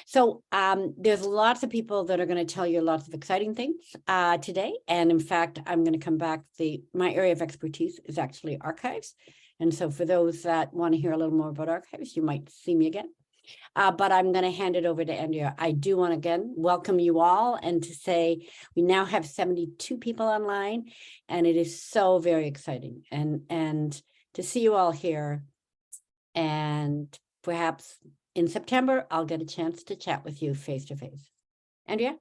So there's lots of people that are going to tell you lots of exciting things today. And in fact, I'm going to come back. My area of expertise is actually archives. And so for those that want to hear a little more about archives, you might see me again. But I'm going to hand it over to Andrea. I do want to again welcome you all and to say we now have 72 people online, and it is so very exciting. And to see you all here, and perhaps in September, I'll get a chance to chat with you face to face. Andrea?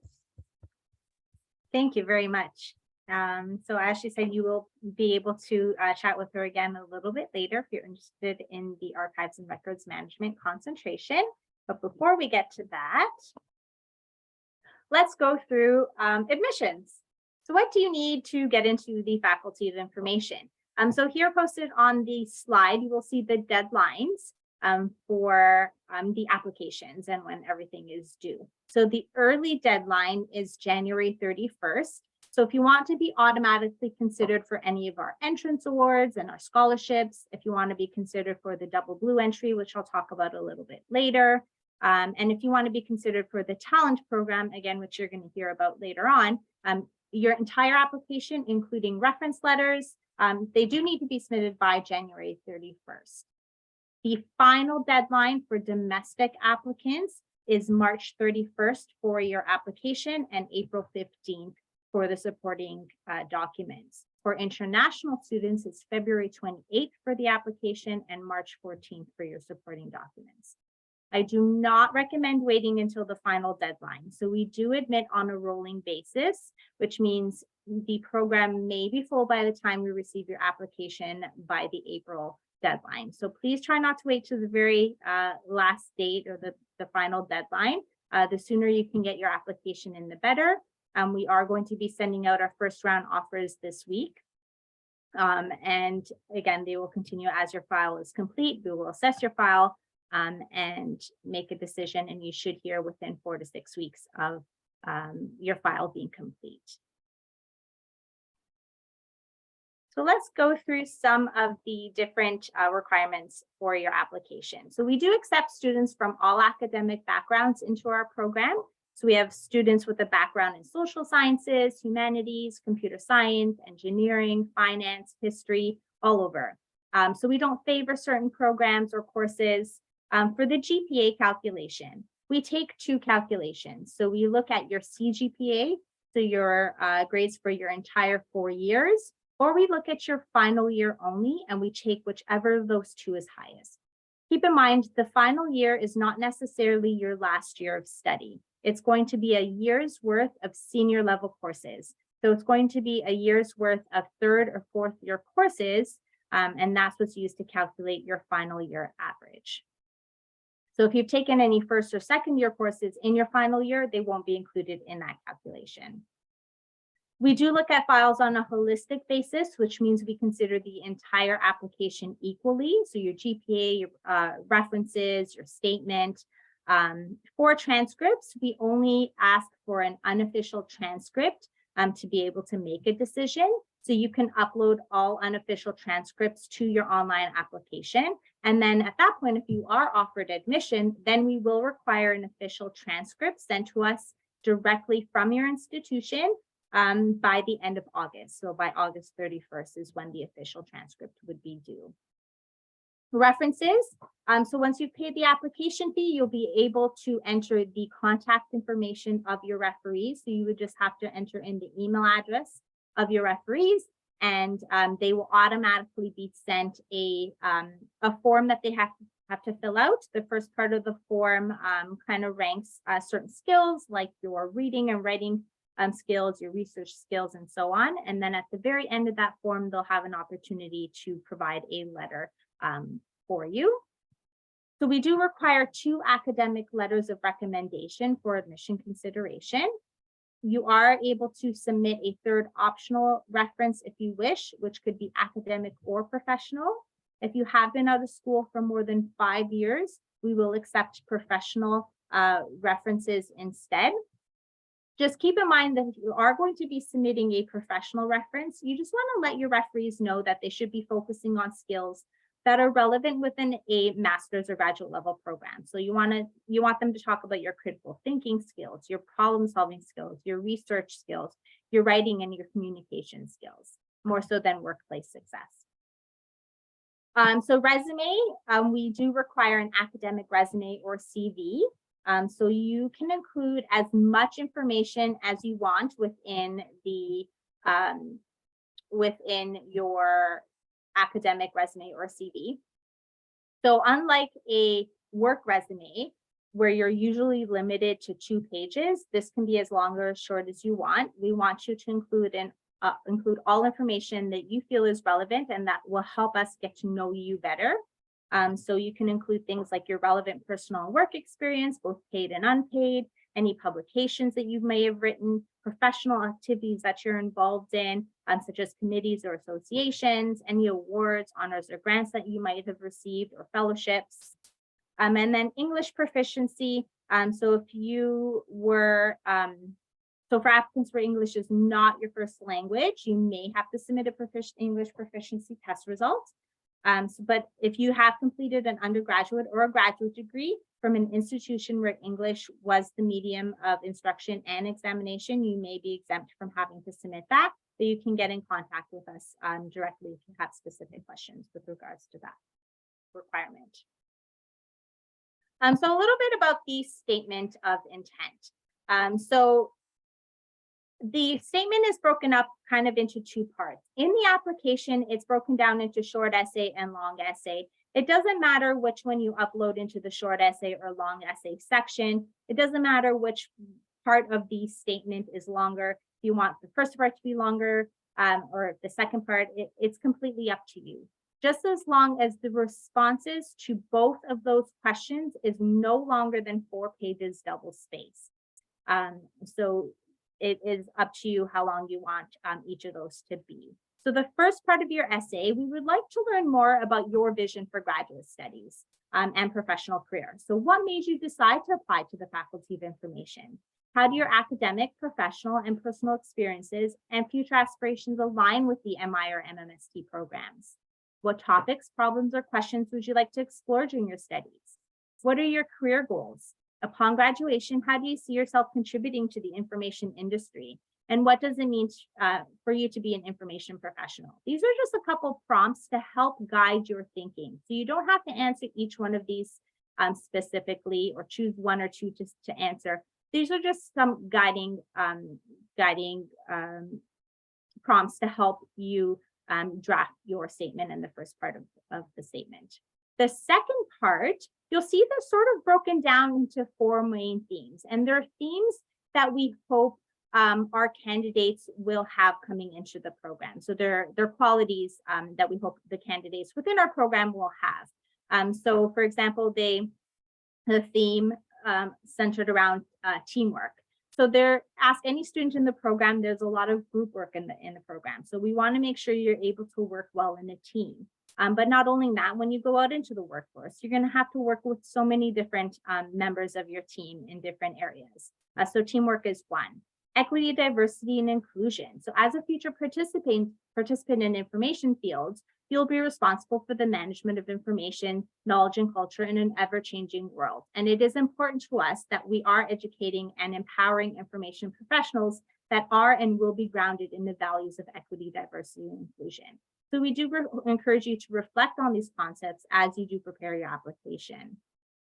Thank you very much. So as she said, you will be able to chat with her again a little bit later if you're interested in the archives and records management concentration. But before we get to that, let's go through admissions. So what do you need to get into the Faculty of Information? So here posted on the slide, you will see the deadlines for the applications and when everything is due. So the early deadline is January 31st. So if you want to be automatically considered for any of our entrance awards and our scholarships, if you want to be considered for the double blue entry, which I'll talk about a little bit later, and if you want to be considered for the talent program, again, which you're going to hear about later on, your entire application, including reference letters, they do need to be submitted by January 31st. The final deadline for domestic applicants is March 31st for your application and April 15th for the supporting documents. For international students, it's February 28th for the application and March 14th for your supporting documents. I do not recommend waiting until the final deadline. So we do admit on a rolling basis, which means the program may be full by the time we receive your application by the April deadline. So please try not to wait to the very last date or the final deadline. The sooner you can get your application in, the better. We are going to be sending out our first round offers this week. And again, they will continue as your file is complete. We will assess your file and make a decision, and you should hear within 4 to 6 weeks of your file being complete. So let's go through some of the different requirements for your application. So we do accept students from all academic backgrounds into our program. So we have students with a background in social sciences, humanities, computer science, engineering, finance, history, all over. So we don't favor certain programs or courses. For the GPA calculation, we take 2 calculations. So we look at your CGPA, so your grades for your entire 4 years, or we look at your final year only, and we take whichever of those 2 is highest. Keep in mind, the final year is not necessarily your last year of study. It's going to be a year's worth of senior level courses. So it's going to be a year's worth of 3rd or 4th year courses, and that's what's used to calculate your final year average. So if you've taken any 1st or 2nd year courses in your final year, they won't be included in that calculation. We do look at files on a holistic basis, which means we consider the entire application equally. So your GPA, your references, your statement. For transcripts, we only ask for an unofficial transcript to be able to make a decision. So you can upload all unofficial transcripts to your online application. And then at that point, if you are offered admission, then we will require an official transcript sent to us directly from your institution by the end of August. So by August 31st is when the official transcript would be due. References. So once you've paid the application fee, you'll be able to enter the contact information of your referees. So you would just have to enter in the email address of your referees, and they will automatically be sent a form that they have to fill out. The first part of the form kind of ranks certain skills like your reading and writing skills, your research skills, and so on. And then at the very end of that form, they'll have an opportunity to provide a letter for you. So we do require 2 academic letters of recommendation for admission consideration. You are able to submit a 3rd optional reference if you wish, which could be academic or professional. If you have been out of school for more than 5 years, we will accept professional references instead. Just keep in mind that if you are going to be submitting a professional reference, you just want to let your referees know that they should be focusing on skills that are relevant within a master's or graduate level program. So you want them to talk about your critical thinking skills, your problem solving skills, your research skills, your writing and your communication skills, more so than workplace success. So resume, we do require an academic resume or CV. So you can include as much information as you want within your academic resume or CV. So unlike a work resume, where you're usually limited to 2 pages, this can be as long or as short as you want. We want you to include all information that you feel is relevant and that will help us get to know you better. So you can include things like your relevant personal and work experience, both paid and unpaid, any publications that you may have written, professional activities that you're involved in, such as committees or associations, any awards, honors, or grants that you might have received, or fellowships. And then English proficiency. So if you were, so for applicants where English is not your first language, you may have to submit a English proficiency test result. But if you have completed an undergraduate or a graduate degree from an institution where English was the medium of instruction and examination, you may be exempt from having to submit that, but you can get in contact with us directly if you have specific questions with regards to that requirement. So a little bit about the statement of intent. So the statement is broken up kind of into 2 parts. In the application, it's broken down into short essay and long essay. It doesn't matter which one you upload into the short essay or long essay section. It doesn't matter which part of the statement is longer. If you want the first part to be longer or the second part, it's completely up to you. Just as long as the responses to both of those questions is no longer than 4 pages double spaced. So it is up to you how long you want each of those to be. So the first part of your essay, we would like to learn more about your vision for graduate studies and professional career. So what made you decide to apply to the Faculty of Information? How do your academic, professional, and personal experiences and future aspirations align with the MI or MMST programs? What topics, problems, or questions would you like to explore during your studies? What are your career goals? Upon graduation, how do you see yourself contributing to the information industry? And what does it mean for you to be an information professional? These are just a couple prompts to help guide your thinking. So you don't have to answer each one of these specifically or choose 1 or 2 to answer. These are just some guiding prompts to help you draft your statement in the first part of the statement. The second part, you'll see they're sort of broken down into 4 main themes, and they're themes that we hope our candidates will have coming into the program. So they're qualities that we hope the candidates within our program will have. So for example, the theme centered around teamwork. So ask any student in the program, there's a lot of group work in the program. So we want to make sure you're able to work well in a team. But not only that, when you go out into the workforce, you're going to have to work with so many different members of your team in different areas. So teamwork is one. Equity, diversity, and inclusion. So as a future participant in information fields, you'll be responsible for the management of information, knowledge, and culture in an ever-changing world. And it is important to us that we are educating and empowering information professionals that are and will be grounded in the values of equity, diversity, and inclusion. So we do encourage you to reflect on these concepts as you do prepare your application.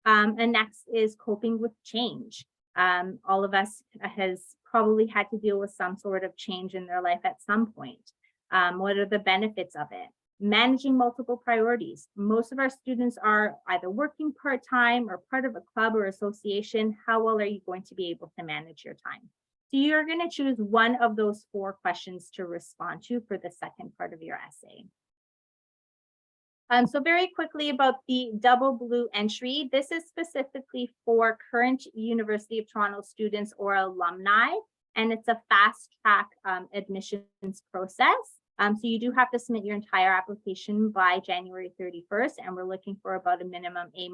And next is coping with change. All of us has probably had to deal with some sort of change in their life at some point. What are the benefits of it? Managing multiple priorities. Most of our students are either working part-time or part of a club or association. How well are you going to be able to manage your time? So you're going to choose one of those 4 questions to respond to for the second part of your essay. So very quickly about the double blue entry. This is specifically for current University of Toronto students or alumni, and it's a fast track admissions process. So you do have to submit your entire application by January 31st, and we're looking for about a minimum A-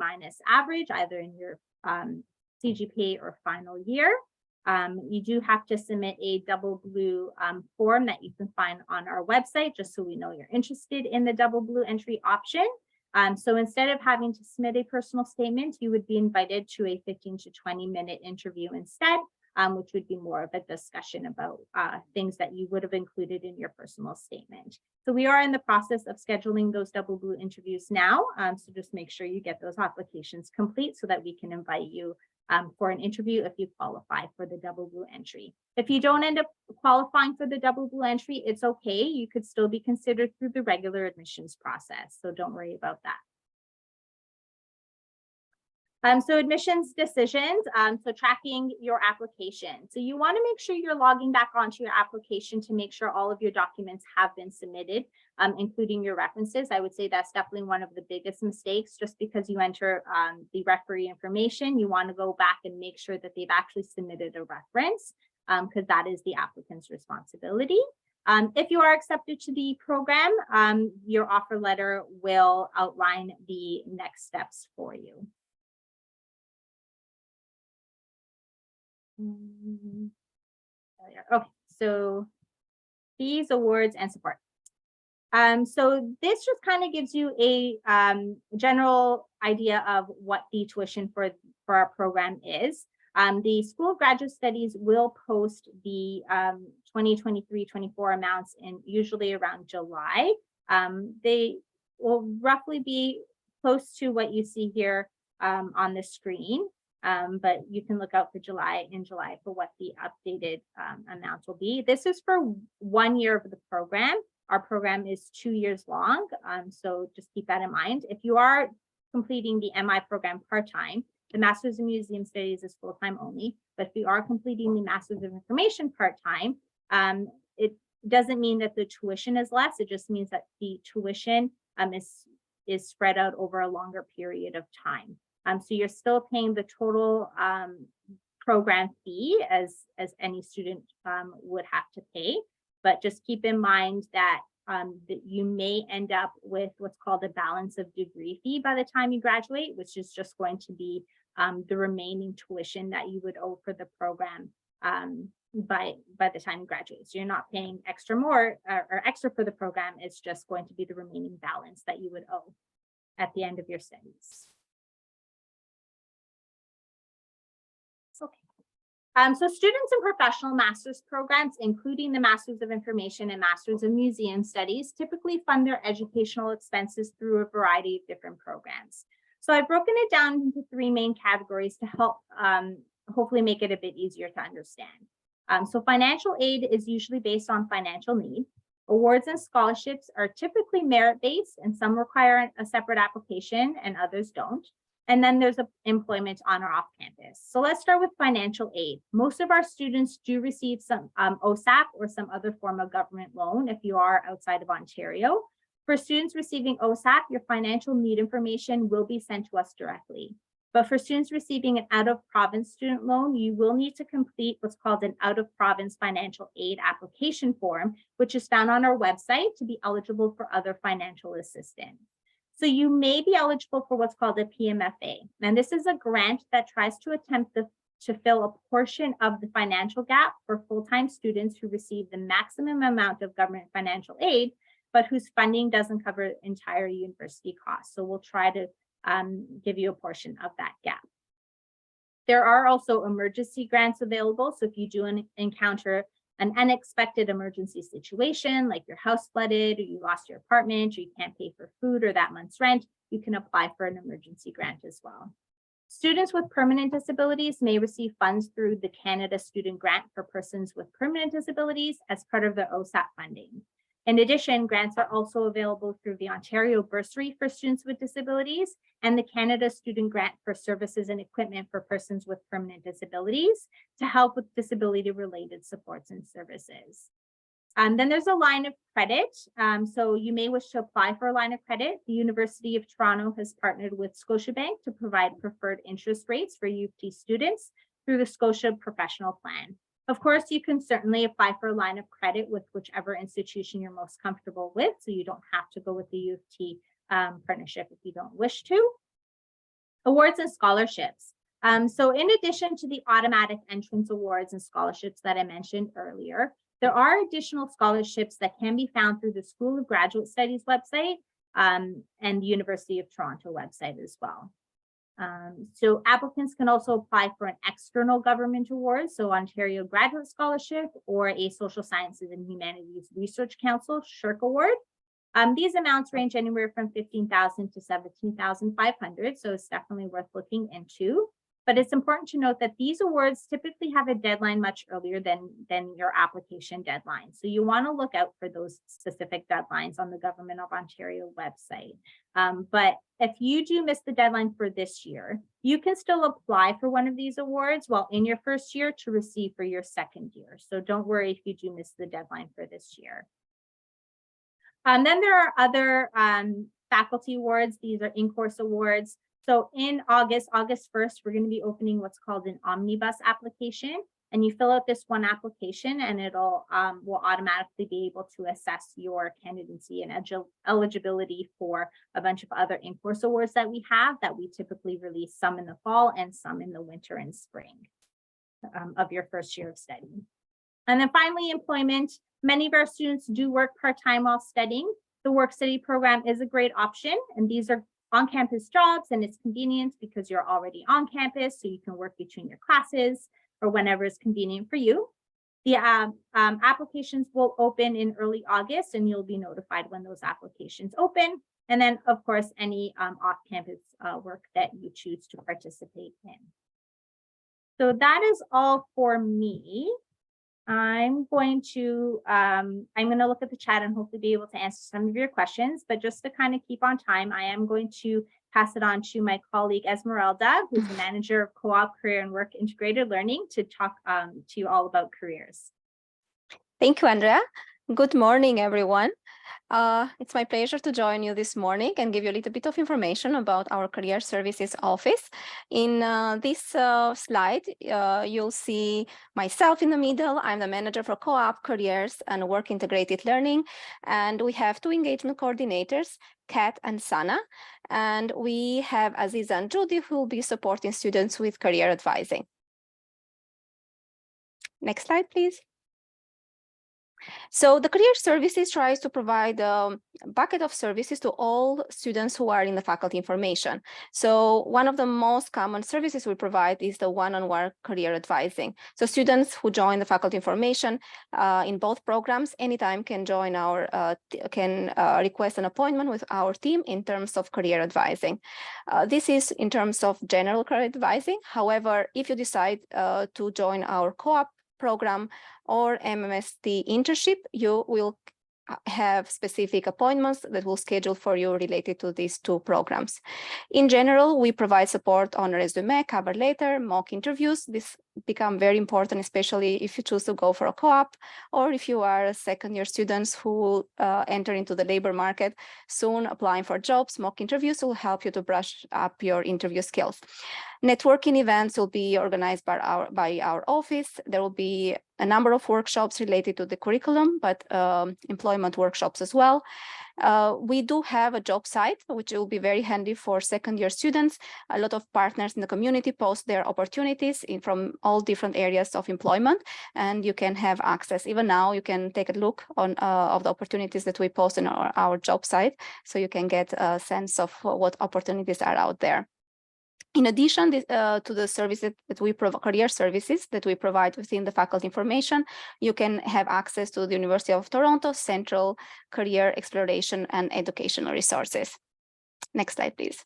average, either in your CGPA or final year. You do have to submit a double blue form that you can find on our website, just so we know you're interested in the double blue entry option. So instead of having to submit a personal statement, you would be invited to a 15 to 20-minute interview instead, which would be more of a discussion about things that you would have included in your personal statement. So we are in the process of scheduling those Double Blue interviews now. So just make sure you get those applications complete so that we can invite you for an interview if you qualify for the Double Blue entry. If you don't end up qualifying for the Double Blue entry, it's okay. You could still be considered through the regular admissions process. So don't worry about that. So admissions decisions, so tracking your application. So you want to make sure you're logging back onto your application to make sure all of your documents have been submitted, including your references. I would say that's definitely one of the biggest mistakes. Just because you enter the referee information, you want to go back and make sure that they've actually submitted a reference, because that is the applicant's responsibility. If you are accepted to the program, your offer letter will outline the next steps for you. Okay, so fees, awards, and support. So this just kind of gives you a general idea of what the tuition for our program is. The School of Graduate Studies will post the 2023-24 amounts in usually around July. They will roughly be close to what you see here on the screen. But you can look out for July for what the updated amounts will be. This is for 1 year of the program. Our program is 2 years long, so just keep that in mind. If you are completing the MI program part-time, the Masters in Museum Studies is full-time only, but if you are completing the Masters of Information part-time, it doesn't mean that the tuition is less, it just means that the tuition is spread out over a longer period of time. So you're still paying the total program fee as any student would have to pay, but just keep in mind that you may end up with what's called a balance of degree fee by the time you graduate, which is just going to be the remaining tuition that you would owe for the program by the time you graduate. So you're not paying extra or extra for the program. It's just going to be the remaining balance that you would owe at the end of your studies. So students in professional master's programs, including the Masters of Information and Masters of Museum Studies, typically fund their educational expenses through a variety of different programs. So I've broken it down into 3 main categories to help hopefully make it a bit easier to understand. So financial aid is usually based on financial need. Awards and scholarships are typically merit-based, and some require a separate application and others don't. And then there's employment on or off campus. So let's start with financial aid. Most of our students do receive some OSAP or some other form of government loan if you are outside of Ontario. For students receiving OSAP, your financial need information will be sent to us directly. But for students receiving an out-of-province student loan, you will need to complete what's called an out-of-province financial aid application form, which is found on our website to be eligible for other financial assistance. So you may be eligible for what's called a PMFA. And this is a grant that tries to attempt to fill a portion of the financial gap for full-time students who receive the maximum amount of government financial aid, but whose funding doesn't cover entire university costs. So we'll try to give you a portion of that gap. There are also emergency grants available. So if you do encounter an unexpected emergency situation, like your house flooded, or you lost your apartment, or you can't pay for food or that month's rent, you can apply for an emergency grant as well. Students with permanent disabilities may receive funds through the Canada Student Grant for persons with permanent disabilities as part of their OSAP funding. In addition, grants are also available through the Ontario Bursary for students with disabilities and the Canada Student Grant for services and equipment for persons with permanent disabilities to help with disability-related supports and services. Then there's a line of credit. So you may wish to apply for a line of credit. The University of Toronto has partnered with Scotiabank to provide preferred interest rates for UofT students through the Scotia Professional Plan. Of course, you can certainly apply for a line of credit with whichever institution you're most comfortable with, so you don't have to go with the UofT partnership if you don't wish to. Awards and scholarships. So in addition to the automatic entrance awards and scholarships that I mentioned earlier, there are additional scholarships that can be found through the School of Graduate Studies website and the University of Toronto website as well. So applicants can also apply for an external government award, so Ontario Graduate Scholarship or a Social Sciences and Humanities Research Council SSHRC Award. These amounts range anywhere from $15,000 to $17,500, so it's definitely worth looking into. But it's important to note that these awards typically have a deadline much earlier than your application deadline. So you want to look out for those specific deadlines on the Government of Ontario website. But if you do miss the deadline for this year, you can still apply for one of these awards while in your first year to receive for your second year. So don't worry if you do miss the deadline for this year. Then there are other faculty awards. These are in-course awards. So in August 1st, we're going to be opening what's called an omnibus application. And you fill out this one application and it'll will automatically be able to assess your candidacy and eligibility for a bunch of other in-course awards that we have, that we typically release some in the fall and some in the winter and spring of your first year of study. And then finally, employment. Many of our students do work part-time while studying. The work-study program is a great option, and these are on-campus jobs, and it's convenient because you're already on campus, so you can work between your classes or whenever is convenient for you. The applications will open in early August, and you'll be notified when those applications open. And then, of course, any off-campus work that you choose to participate in. So that is all for me. I'm going to look at the chat and hopefully be able to answer some of your questions, but just to kind of keep on time, I am going to pass it on to my colleague Esmeralda, who's the manager of Co-op Career and Work Integrated Learning, to talk to you all about careers. Thank you, Andrea. Good morning, everyone. It's my pleasure to join you this morning and give you a little bit of information about our Career Services Office. In this slide, you'll see myself in the middle. I'm the manager for Co-op Careers and Work Integrated Learning. And we have two engagement coordinators, Kat and Sana. And we have Aziza and Judy, who will be supporting students with career advising. Next slide, please. So the Career Services tries to provide a bucket of services to all students who are in the faculty information. So one of the most common services we provide is the one-on-one career advising. So students who join the faculty information in both programs anytime can join our, request an appointment with our team in terms of career advising. This is in terms of general career advising. However, if you decide to join our co-op program or MMST internship, you will have specific appointments that will schedule for you related to these two programs. In general, we provide support on resume, cover letter, mock interviews. This become very important, especially if you choose to go for a co-op or if you are a second-year students who enter into the labor market soon applying for jobs. Mock interviews will help you to brush up your interview skills. Networking events will be organized by our office. There will be a number of workshops related to the curriculum, but employment workshops as well. We do have a job site, which will be very handy for second-year students. A lot of partners in the community post their opportunities from all different areas of employment, and you can have access. Even now, you can take a look on of the opportunities that we post on our job site, so you can get a sense of what opportunities are out there. In addition to the services that we provide, career services that we provide within the faculty information, you can have access to the University of Toronto Central Career Exploration and Educational Resources. Next slide, please.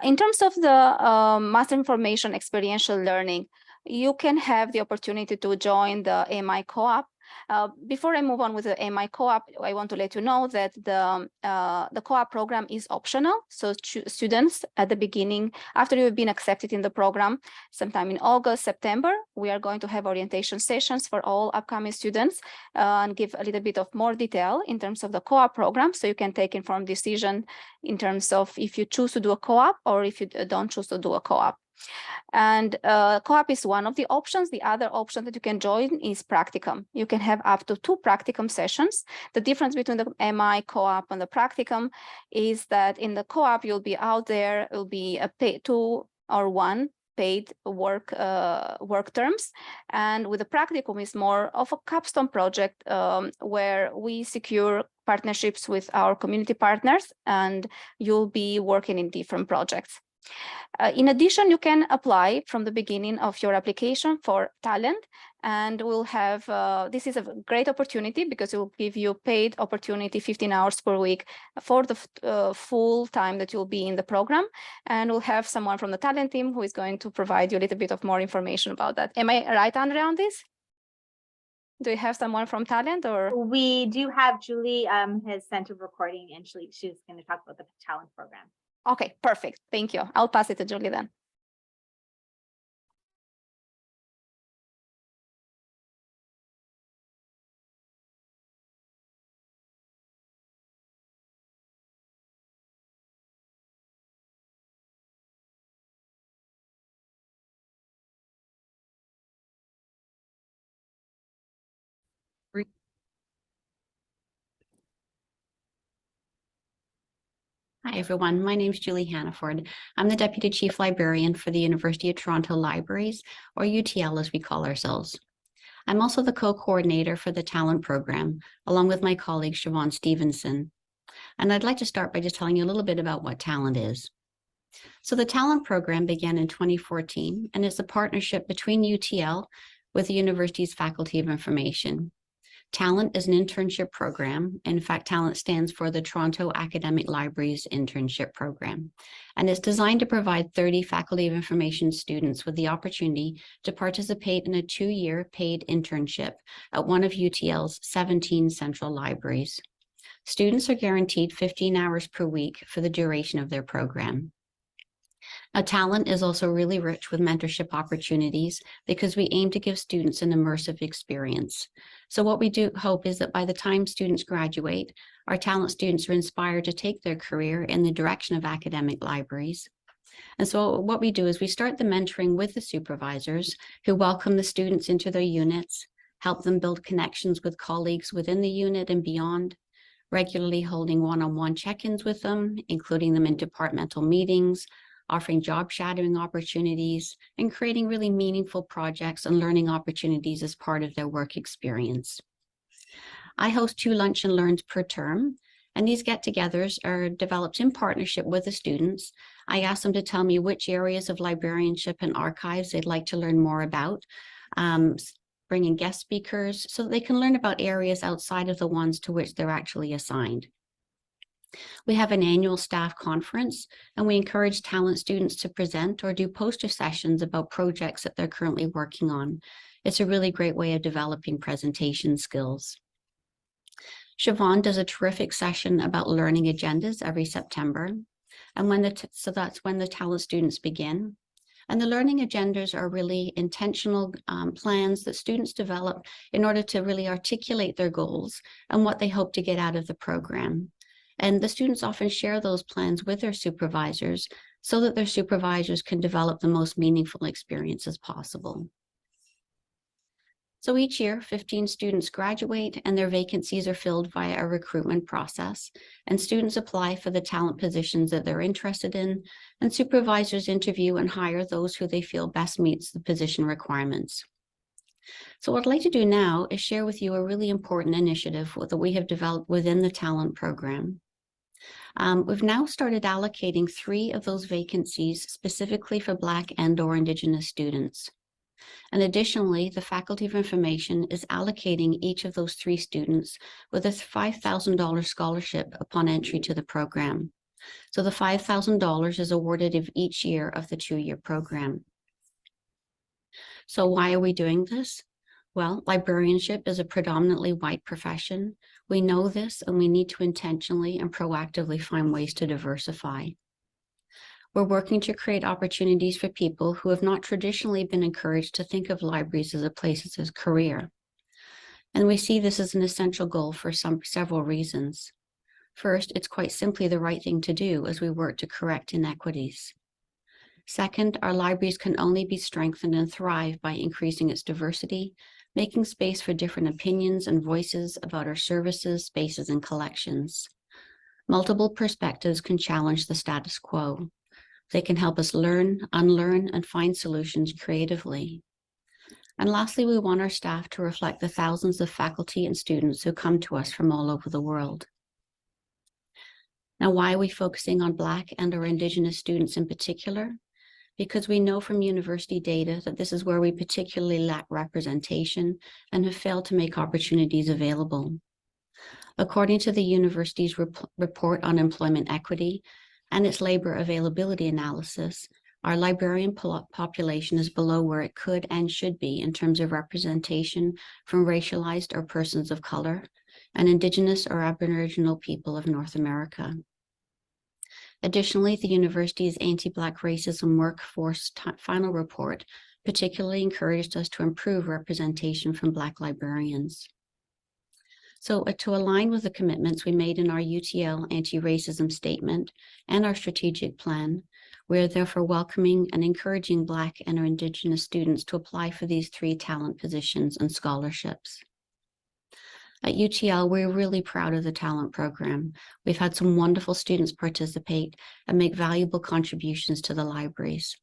In terms of the Master Information Experiential Learning, you can have the opportunity to join the AMI Co-op. Before I move on with the AMI Co-op, I want to let you know that the co-op program is optional. So students at the beginning, after you've been accepted in the program, sometime in August, September, we are going to have orientation sessions for all upcoming students and give a little bit of more detail in terms of the co-op program, so you can take informed decision in terms of if you choose to do a co-op or if you don't choose to do a co-op. And co-op is one of the options. The other option that you can join is practicum. You can have up to 2 practicum sessions. The difference between the MI co-op and the practicum is that in the co-op, you'll be out there, it will be a 2 or 1 paid work terms, and with the practicum is more of a capstone project where we secure partnerships with our community partners, and you'll be working in different projects. In addition, you can apply from the beginning of your application for talent, and we'll have, this is a great opportunity because it will give you paid opportunity 15 hours per week for the full time that you'll be in the program. And we'll have someone from the talent team who is going to provide you a little bit of more information about that. Am I right, Andrea, on this? Do you have someone from talent or? We do have Julie has sent a recording and she's going to talk about the talent program. Okay, perfect. Thank you. I'll pass it to Julie then. Hi, everyone. My name is Julie Hannaford. I'm the Deputy Chief Librarian for the University of Toronto Libraries, or UTL as we call ourselves. I'm also the co-coordinator for the talent program, along with my colleague Siobhan Stevenson. And I'd like to start by just telling you a little bit about what talent is. So the talent program began in 2014 and is a partnership between UTL with the university's Faculty of Information. Talent is an internship program. In fact, Talent stands for the Toronto Academic Libraries Internship Program, and it's designed to provide 30 Faculty of Information students with the opportunity to participate in a 2-year paid internship at one of UTL's 17 central libraries. Students are guaranteed 15 hours per week for the duration of their program. Now, Talent is also really rich with mentorship opportunities because we aim to give students an immersive experience. So what we do hope is that by the time students graduate, our Talent students are inspired to take their career in the direction of academic libraries. And so what we do is we start the mentoring with the supervisors who welcome the students into their units, help them build connections with colleagues within the unit and beyond, regularly holding one-on-one check-ins with them, including them in departmental meetings, offering job shadowing opportunities, and creating really meaningful projects and learning opportunities as part of their work experience. I host 2 lunch and learns per term, and these get-togethers are developed in partnership with the students. I ask them to tell me which areas of librarianship and archives they'd like to learn more about, bring in guest speakers so that they can learn about areas outside of the ones to which they're actually assigned. We have an annual staff conference, and we encourage talent students to present or do poster sessions about projects that they're currently working on. It's a really great way of developing presentation skills. Siobhan does a terrific session about learning agendas every September, and so that's when the talent students begin. And the learning agendas are really intentional plans that students develop in order to really articulate their goals and what they hope to get out of the program. And the students often share those plans with their supervisors so that their supervisors can develop the most meaningful experiences possible. So each year, 15 students graduate and their vacancies are filled via a recruitment process. And students apply for the talent positions that they're interested in, and supervisors interview and hire those who they feel best meets the position requirements. So what I'd like to do now is share with you a really important initiative that we have developed within the talent program. We've now started allocating 3 of those vacancies specifically for Black and/or Indigenous students. And additionally, the Faculty of Information is allocating each of those 3 students with a $5,000 scholarship upon entry to the program. So the $5,000 is awarded of each year of the 2-year program. So why are we doing this? Well, librarianship is a predominantly white profession. We know this, and we need to intentionally and proactively find ways to diversify. We're working to create opportunities for people who have not traditionally been encouraged to think of libraries as a place as a career. And we see this as an essential goal for several reasons. First, it's quite simply the right thing to do as we work to correct inequities. Second, our libraries can only be strengthened and thrive by increasing its diversity, making space for different opinions and voices about our services, spaces, and collections. Multiple perspectives can challenge the status quo. They can help us learn, unlearn, and find solutions creatively. And lastly, we want our staff to reflect the thousands of faculty and students who come to us from all over the world. Now, why are we focusing on Black and or Indigenous students in particular? Because we know from university data that this is where we particularly lack representation and have failed to make opportunities available. According to the university's report on employment equity and its labor availability analysis, our librarian population is below where it could and should be in terms of representation from racialized or persons of color and Indigenous or Aboriginal people of North America. Additionally, the university's anti-Black racism workforce final report particularly encouraged us to improve representation from Black librarians. So to align with the commitments we made in our UTL anti-racism statement and our strategic plan, we are therefore welcoming and encouraging Black and or Indigenous students to apply for these 3 talent positions and scholarships. At UTL, we're really proud of the talent program. We've had some wonderful students participate and make valuable contributions to the libraries.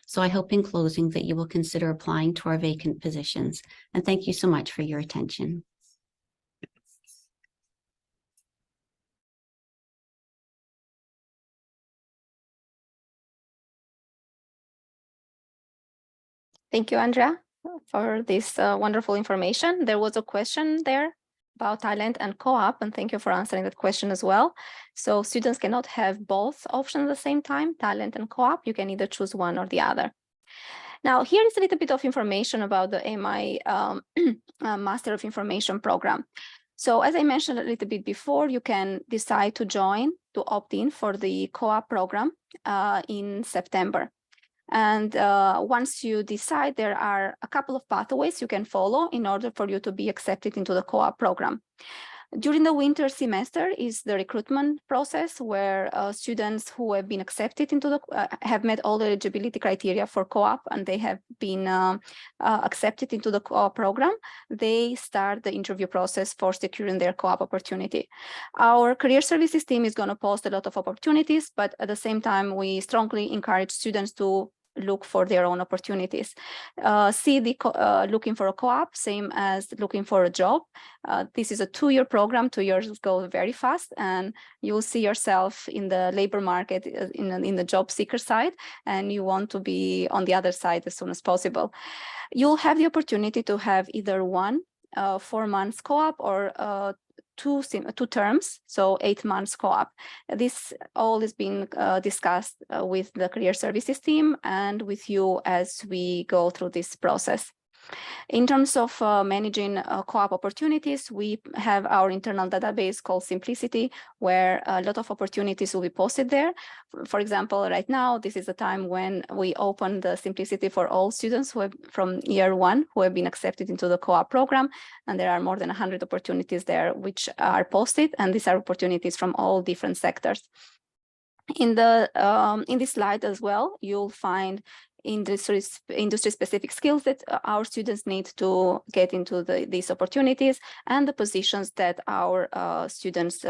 So I hope in closing that you will consider applying to our vacant positions. And thank you so much for your attention. Thank you, Andrea, for this wonderful information. There was a question there about talent and co-op, and thank you for answering that question as well. So students cannot have both options at the same time, talent and co-op. You can either choose one or the other. Now, here is a little bit of information about the MI Master of Information program. So as I mentioned a little bit before, you can decide to join, to opt in for the co-op program in September. And once you decide, there are a couple of pathways you can follow in order for you to be accepted into the co-op program. During the winter semester is the recruitment process where students who have been accepted into the have met all the eligibility criteria for co-op and they have been accepted into the co-op program. They start the interview process for securing their co-op opportunity. Our career services team is going to post a lot of opportunities, but at the same time, we strongly encourage students to look for their own opportunities. See the looking for a co-op, same as looking for a job. This is a 2-year program. 2 years go very fast, and you'll see yourself in the labor market in the job seeker side, and you want to be on the other side as soon as possible. You'll have the opportunity to have either 1 4 months co-op or 2 terms, so 8 months co-op. This all is being discussed with the career services team and with you as we go through this process. In terms of managing co-op opportunities, we have our internal database called Simplicity, where a lot of opportunities will be posted there. For example, right now, this is the time when we open the Simplicity for all students who have, from year 1 who have been accepted into the co-op program. And there are more than 100 opportunities there which are posted, and these are opportunities from all different sectors. In this slide as well, you'll find industry-specific skills that our students need to get into these opportunities and the positions that our students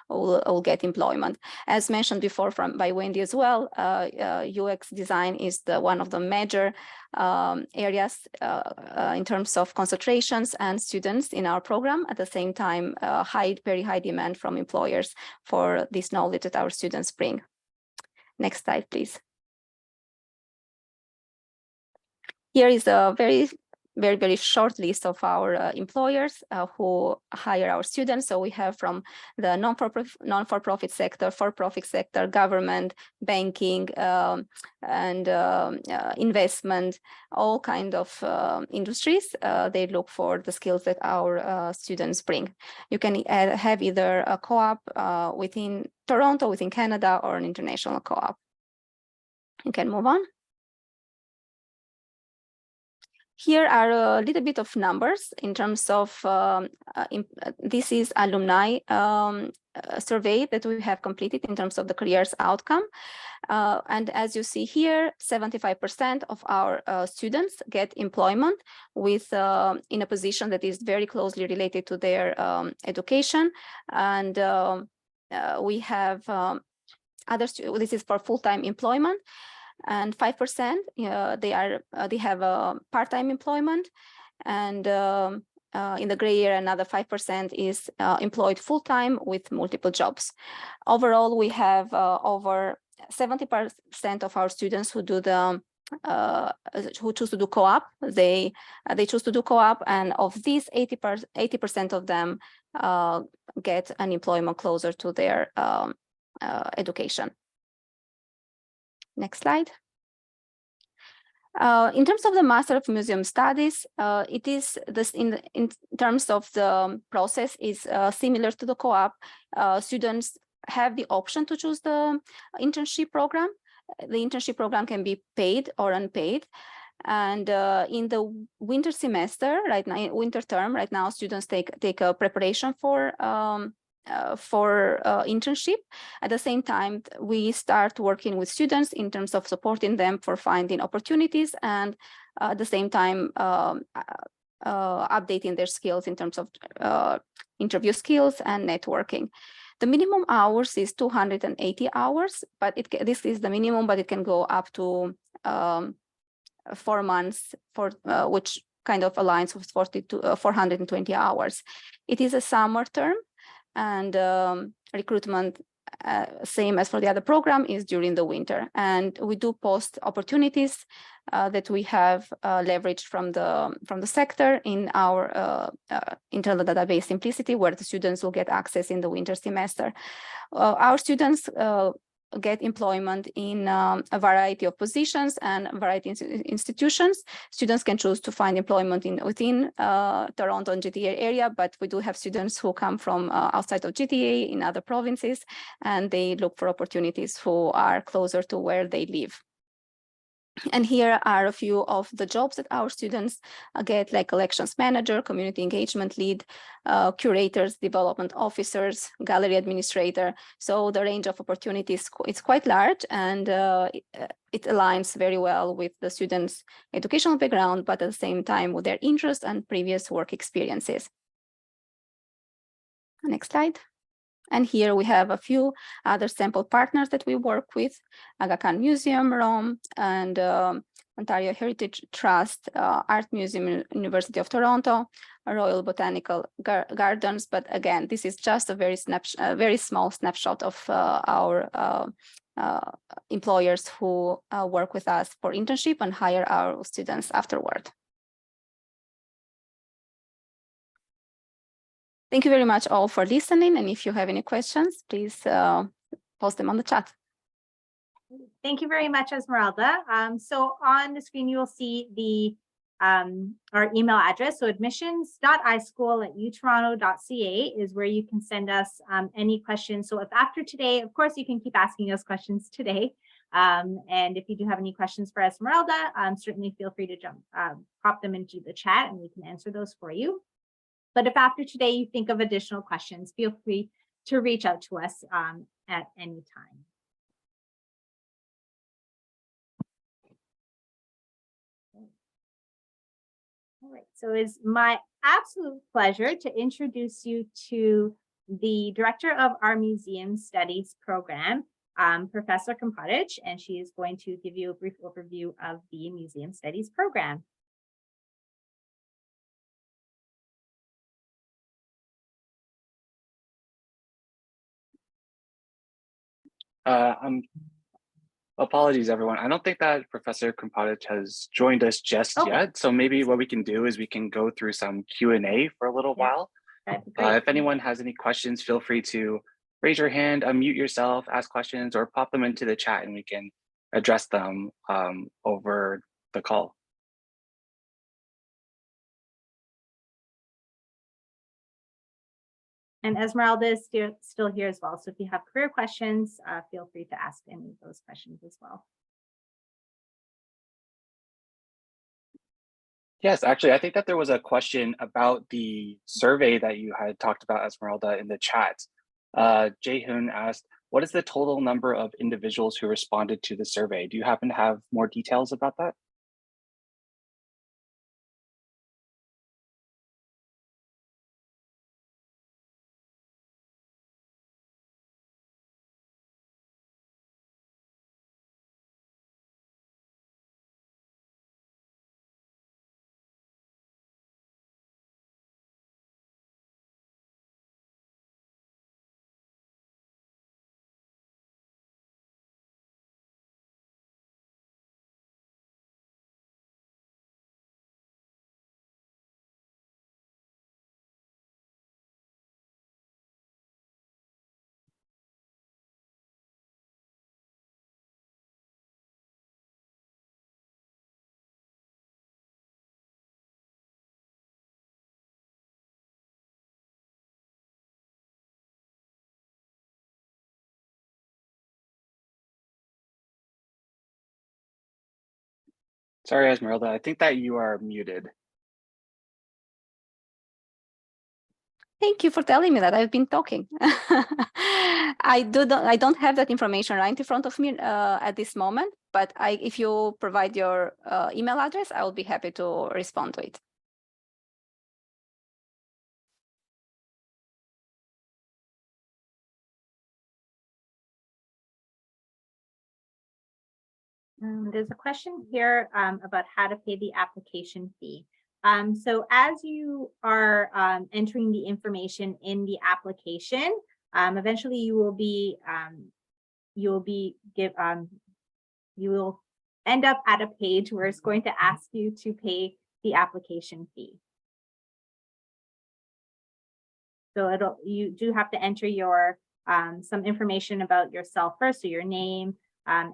will get employment. As mentioned before by Wendy as well, UX design is one of the major areas in terms of concentrations and students in our program. At the same time, very high demand from employers for this knowledge that our students bring. Next slide, please. Here is a very short list of our employers who hire our students. So we have from the non-for-profit sector, for-profit sector, government, banking, and investment, all kind of industries. They look for the skills that our students bring. You can have either a co-op within Toronto, within Canada, or an international co-op. You can move on. Here are a little bit of numbers in terms of, this is alumni survey that we have completed in terms of the careers outcome. And as you see here, 75% of our students get employment with in a position that is very closely related to their education. And we have this is for full-time employment. And 5% they have a part-time employment, and in the gray area, another 5% is employed full-time with multiple jobs. Overall, we have over 70% of our students who do the who choose to do co-op. They choose to do co-op, and of these, 80% of them get an employment closer to their education. Next slide. In terms of the Master of Museum Studies, it is this in terms of the process is similar to the co-op. Students have the option to choose the internship program. The internship program can be paid or unpaid. And in the winter semester, right now, winter term, right now, students take a preparation for internship. At the same time, we start working with students in terms of supporting them for finding opportunities, and at the same time, updating their skills in terms of interview skills and networking. The minimum hours is 280 hours, but this is the minimum, but it can go up to 4 months, which kind of aligns with 420 hours. It is a summer term, and recruitment, same as for the other program, is during the winter. And we do post opportunities that we have leveraged from the sector in our internal database Simplicity, where the students will get access in the winter semester. Our students get employment in a variety of positions and variety of institutions. Students can choose to find employment within Toronto and GTA area, but we do have students who come from outside of GTA in other provinces, and they look for opportunities who are closer to where they live. And here are a few of the jobs that our students get, like collections manager, community engagement lead, curators, development officers, gallery administrator. So the range of opportunities is quite large, and it aligns very well with the students' educational background, but at the same time with their interests and previous work experiences. Next slide. And here we have a few other sample partners that we work with: Aga Khan Museum, Rome, and Ontario Heritage Trust, Art Museum, University of Toronto, Royal Botanical Gardens. But again, this is just a very small snapshot of our employers who work with us for internship and hire our students afterward. Thank you very much all for listening. And if you have any questions, please post them on the chat. Thank you very much, Esmeralda. So on the screen, you will see the our email address. So admissions.ischool@utoronto.ca is where you can send us any questions. So if after today, of course, you can keep asking us questions today. And if you do have any questions for Esmeralda, certainly feel free to pop them into the chat and we can answer those for you. But if after today you think of additional questions, feel free to reach out to us at any time. All right, so it's my absolute pleasure to introduce you to the director of our Museum Studies program, Professor Kompotic, and she is going to give you a brief overview of the Museum Studies program. Apologies, everyone. I don't think that Professor Kompotic has joined us just yet. So maybe what we can do is we can go through some Q&A for a little while. If anyone has any questions, feel free to raise your hand, unmute yourself, ask questions, or pop them into the chat and we can address them over the call. And Esmeralda is still here as well. So if you have career questions, feel free to ask any of those questions as well. Yes, actually, I think that there was a question about the survey that you had talked about, Esmeralda, in the chat. Jae-hoon asked, what is the total number of individuals who responded to the survey? Do you happen to have more details about that? Sorry, Esmeralda, I think that you are muted. Thank you for telling me that. I've been talking. I don't have that information right in front of me at this moment, but if you provide your email address, I will be happy to respond to it. There's a question here about how to pay the application fee. So as you are entering the information in the application, eventually you will end up at a page where it's going to ask you to pay the application fee. So you do have to enter your some information about yourself first, so your name,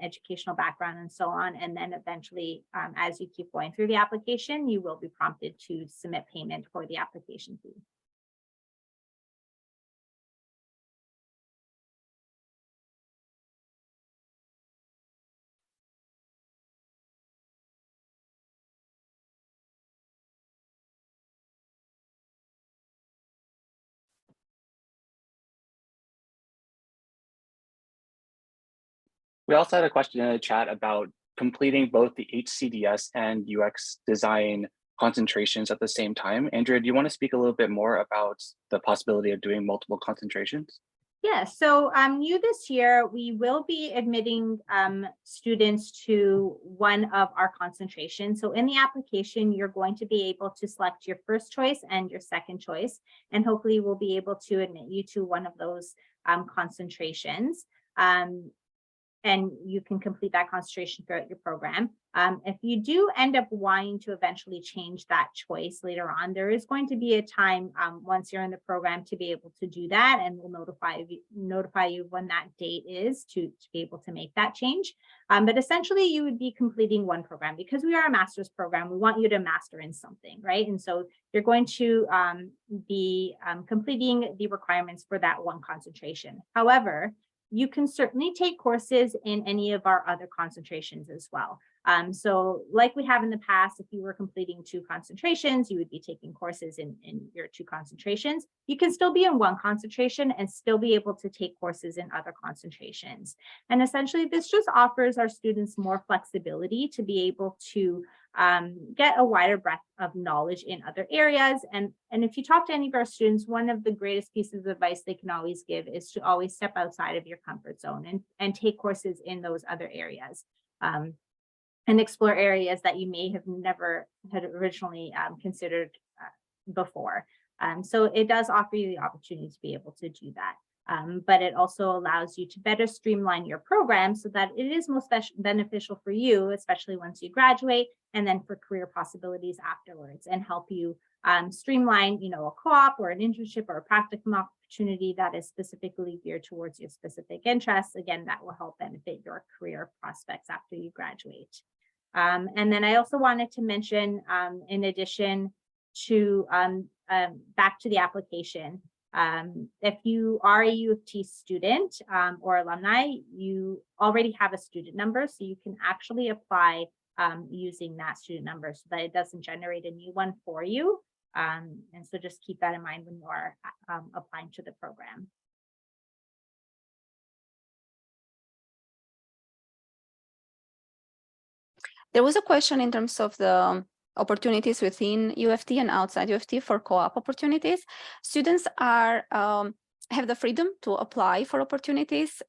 educational background, and so on. And then eventually, as you keep going through the application, you will be prompted to submit payment for the application fee. We also had a question in the chat about completing both the HCDS and UX design concentrations at the same time. Andrea, do you want to speak a little bit more about the possibility of doing multiple concentrations? Yeah, so new this year, we will be admitting students to one of our concentrations. So in the application, you're going to be able to select your first choice and your second choice, and hopefully we'll be able to admit you to one of those concentrations. And you can complete that concentration throughout your program. If you do end up wanting to eventually change that choice later on, there is going to be a time once you're in the program to be able to do that, and we'll notify you when that date is to be able to make that change. But essentially, you would be completing one program. Because we are a master's program, we want you to master in something, right? And so you're going to be completing the requirements for that one concentration. However, you can certainly take courses in any of our other concentrations as well. So like we have in the past, if you were completing 2 concentrations, you would be taking courses in your 2 concentrations. You can still be in one concentration and still be able to take courses in other concentrations. And essentially, this just offers our students more flexibility to be able to get a wider breadth of knowledge in other areas. And if you talk to any of our students, one of the greatest pieces of advice they can always give is to always step outside of your comfort zone and take courses in those other areas. And explore areas that you may have never had originally considered before. So it does offer you the opportunity to be able to do that. But it also allows you to better streamline your program so that it is most beneficial for you, especially once you graduate, and then for career possibilities afterwards, and help you streamline, a co-op or an internship or a practicum opportunity that is specifically geared towards your specific interests. Again, that will help benefit your career prospects after you graduate. And then I also wanted to mention, in addition to back to the application, if you are a UofT student or alumni, you already have a student number, so you can actually apply using that student number so that it doesn't generate a new one for you. And so just keep that in mind when you are applying to the program. There was a question in terms of the opportunities within UofT and outside UofT for co-op opportunities. Students are have the freedom to apply for opportunities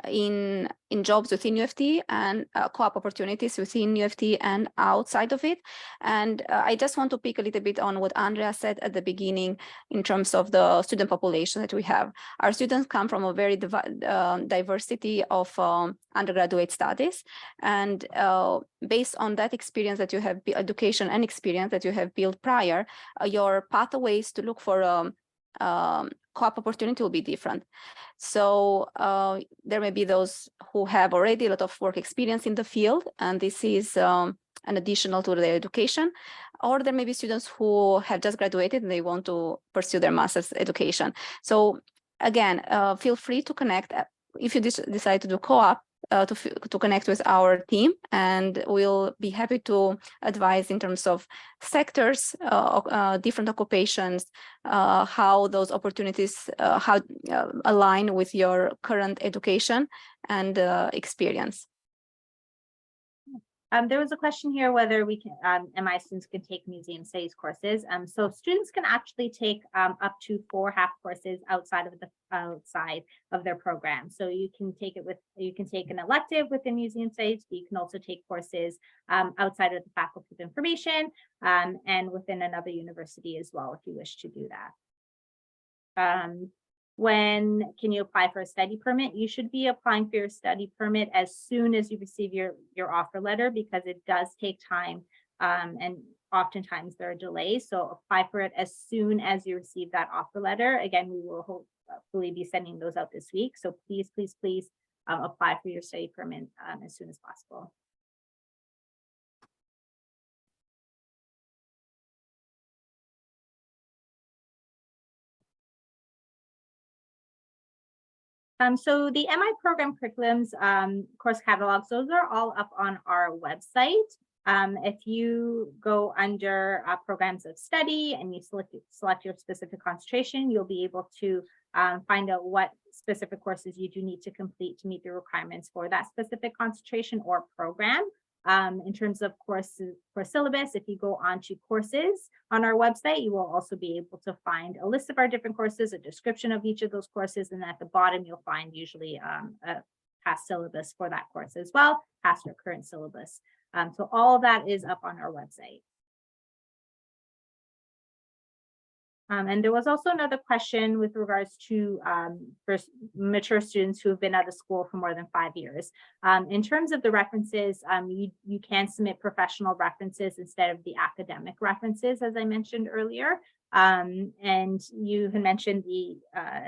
in jobs within UofT and co-op opportunities within UofT and outside of it. And I just want to pick a little bit on what Andrea said at the beginning in terms of the student population that we have. Our students come from a very diversity of undergraduate studies, and based on that experience that you have, education and experience that you have built prior, your pathways to look for co-op opportunity will be different. So there may be those who have already a lot of work experience in the field, and this is an additional to their education. Or there may be students who have just graduated and they want to pursue their master's education. So again, feel free to connect. If you decide to do co-op, to connect with our team, and we'll be happy to advise in terms of sectors, different occupations, how those opportunities align with your current education and experience. There was a question here whether we can, MI students can take museum studies courses. So students can actually take up to 4 half courses outside of their program. So you can take an elective within museum studies, but you can also take courses outside of the Faculty of Information and within another university as well, if you wish to do that. When can you apply for a study permit? You should be applying for your study permit as soon as you receive your offer letter, because it does take time and oftentimes there are delays. So apply for it as soon as you receive that offer letter. Again, we will hopefully be sending those out this week. So please, please, please apply for your study permit as soon as possible. So the MI program curriculums, course catalogs, those are all up on our website. If you go under programs of study and you select your specific concentration, you'll be able to find out what specific courses you do need to complete to meet the requirements for that specific concentration or program. In terms of courses for syllabus, if you go on to courses on our website, you will also be able to find a list of our different courses, a description of each of those courses, and at the bottom you'll find usually a past syllabus for that course as well, past or current syllabus. So all of that is up on our website. And there was also another question with regards to for mature students who have been out of school for more than 5 years. In terms of the references, you can submit professional references instead of the academic references, as I mentioned earlier. And you had mentioned the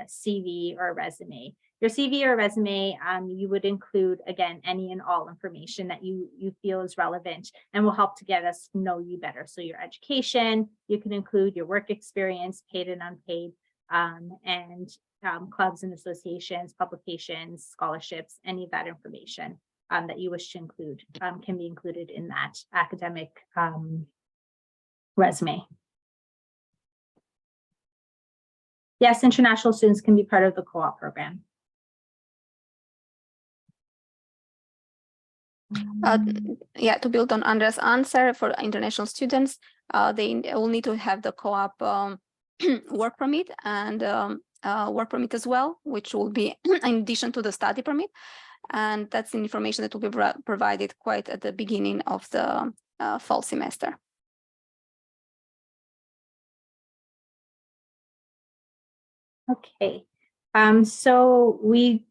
CV or resume. Your CV or resume, you would include, again, any and all information that you feel is relevant and will help to get us to know you better. So your education, you can include your work experience, paid and unpaid, and clubs and associations, publications, scholarships, any of that information that you wish to include can be included in that academic resume. Yes, international students can be part of the co-op program. Yeah, to build on Andrea's answer, for international students, they will need to have the co-op work permit and work permit as well, which will be in addition to the study permit. And that's the information that will be provided quite at the beginning of the fall semester. Okay, so we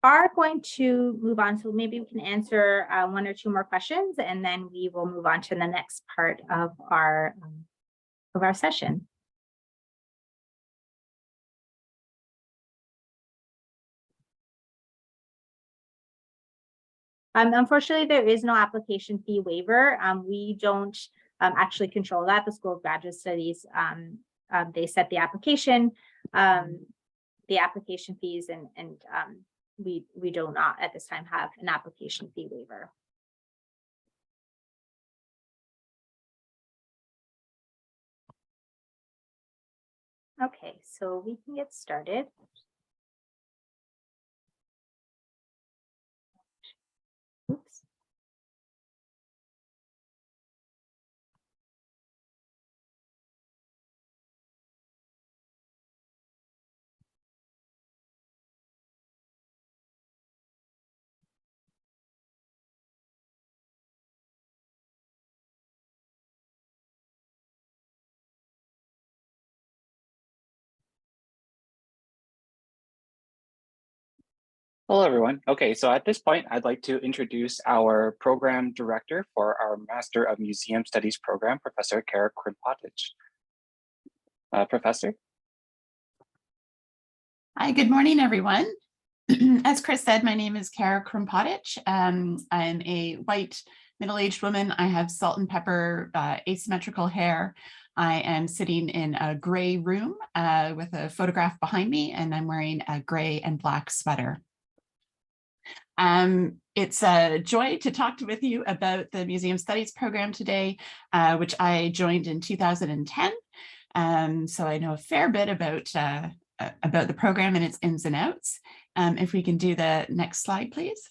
are going to move on. So maybe we can answer 1 or 2 more questions, and then we will move on to the next part of our session. Unfortunately, there is no application fee waiver. We don't actually control that. The School of Graduate Studies, they set the application fees, and we do not at this time have an application fee waiver. Okay, so we can get started. Oops. Hello, everyone. Okay, so at this point, I'd like to introduce our program director for our Master of Museum Studies program, Professor Kara Krimpatic. Professor. Hi, good morning, everyone. As Chris said, my name is Kara Krimpatic. I'm a white middle-aged woman. I have salt and pepper asymmetrical hair. I am sitting in a gray room with a photograph behind me, and I'm wearing a gray and black sweater. It's a joy to talk with you about the Museum Studies program today, which I joined in 2010. So I know a fair bit about the program and its ins and outs. If we can do the next slide, please.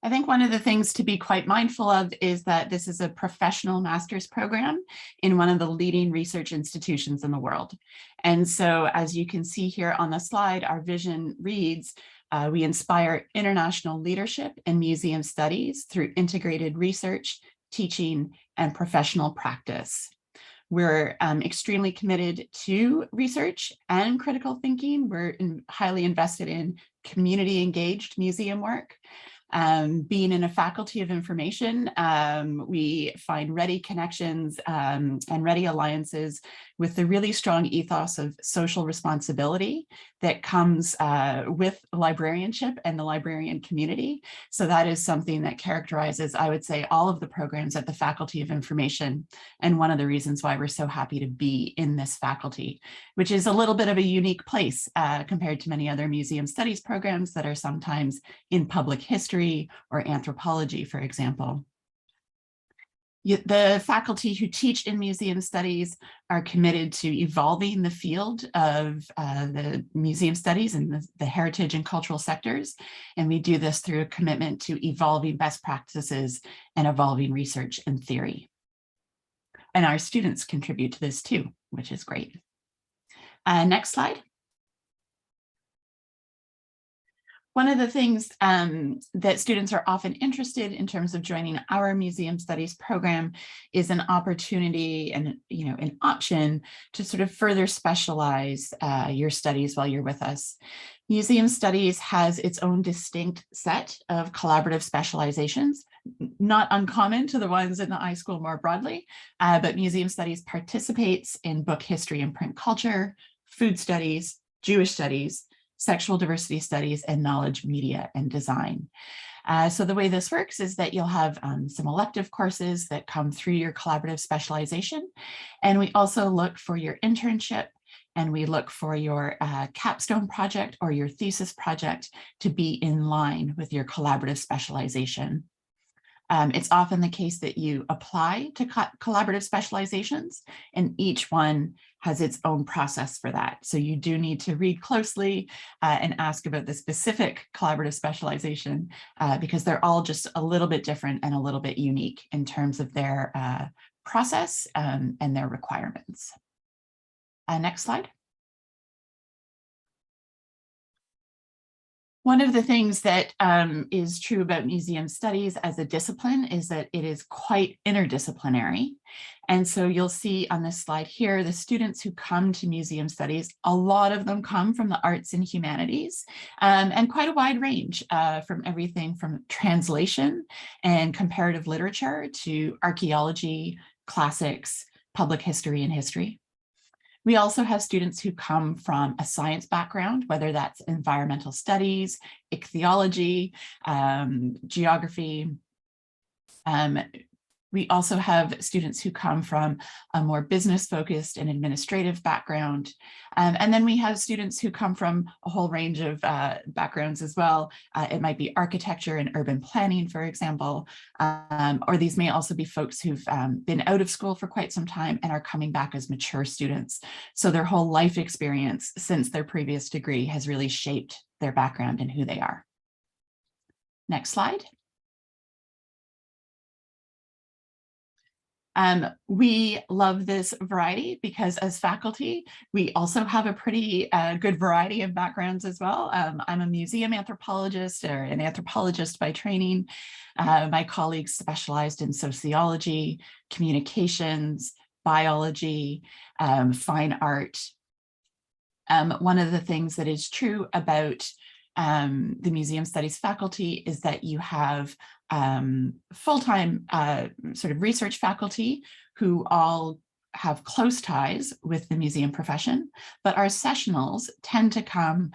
I think one of the things to be quite mindful of is that this is a professional master's program in one of the leading research institutions in the world. And so as you can see here on the slide, our vision reads, we inspire international leadership in museum studies through integrated research, teaching, and professional practice. We're extremely committed to research and critical thinking. We're highly invested in community engaged museum work. Being in a faculty of information, we find ready connections and ready alliances with the really strong ethos of social responsibility that comes with librarianship and the librarian community. So that is something that characterizes, I would say, all of the programs at the Faculty of Information, and one of the reasons why we're so happy to be in this faculty, which is a little bit of a unique place compared to many other museum studies programs that are sometimes in public history or anthropology, for example. The faculty who teach in museum studies are committed to evolving the field of the museum studies and the heritage and cultural sectors. And we do this through a commitment to evolving best practices and evolving research and theory. And our students contribute to this too, which is great. Next slide. One of the things that students are often interested in terms of joining our museum studies program is an opportunity and an option to sort of further specialize your studies while you're with us. Museum studies has its own distinct set of collaborative specializations, not uncommon to the ones in the iSchool more broadly, but museum studies participates in book history and print culture, food studies, Jewish studies, sexual diversity studies, and knowledge, media, and design. So the way this works is that you'll have some elective courses that come through your collaborative specialization. And we also look for your internship, and we look for your capstone project or your thesis project to be in line with your collaborative specialization. It's often the case that you apply to collaborative specializations, and each one has its own process for that. So you do need to read closely and ask about the specific collaborative specialization because they're all just a little bit different and a little bit unique in terms of their process and their requirements. Next slide. One of the things that is true about museum studies as a discipline is that it is quite interdisciplinary. And so you'll see on this slide here, the students who come to museum studies, a lot of them come from the arts and humanities, and quite a wide range from everything from translation and comparative literature to archaeology, classics, public history, and history. We also have students who come from a science background, whether that's environmental studies, ichthyology, geography. We also have students who come from a more business-focused and administrative background. And then we have students who come from a whole range of backgrounds as well. It might be architecture and urban planning, for example, or these may also be folks who've been out of school for quite some time and are coming back as mature students. So their whole life experience since their previous degree has really shaped their background and who they are. Next slide. We love this variety because as faculty, we also have a pretty good variety of backgrounds as well. I'm a museum anthropologist or an anthropologist by training. My colleagues specialized in sociology, communications, biology, fine art. One of the things that is true about the museum studies faculty is that you have full-time sort of research faculty who all have close ties with the museum profession, but our sessionals tend to come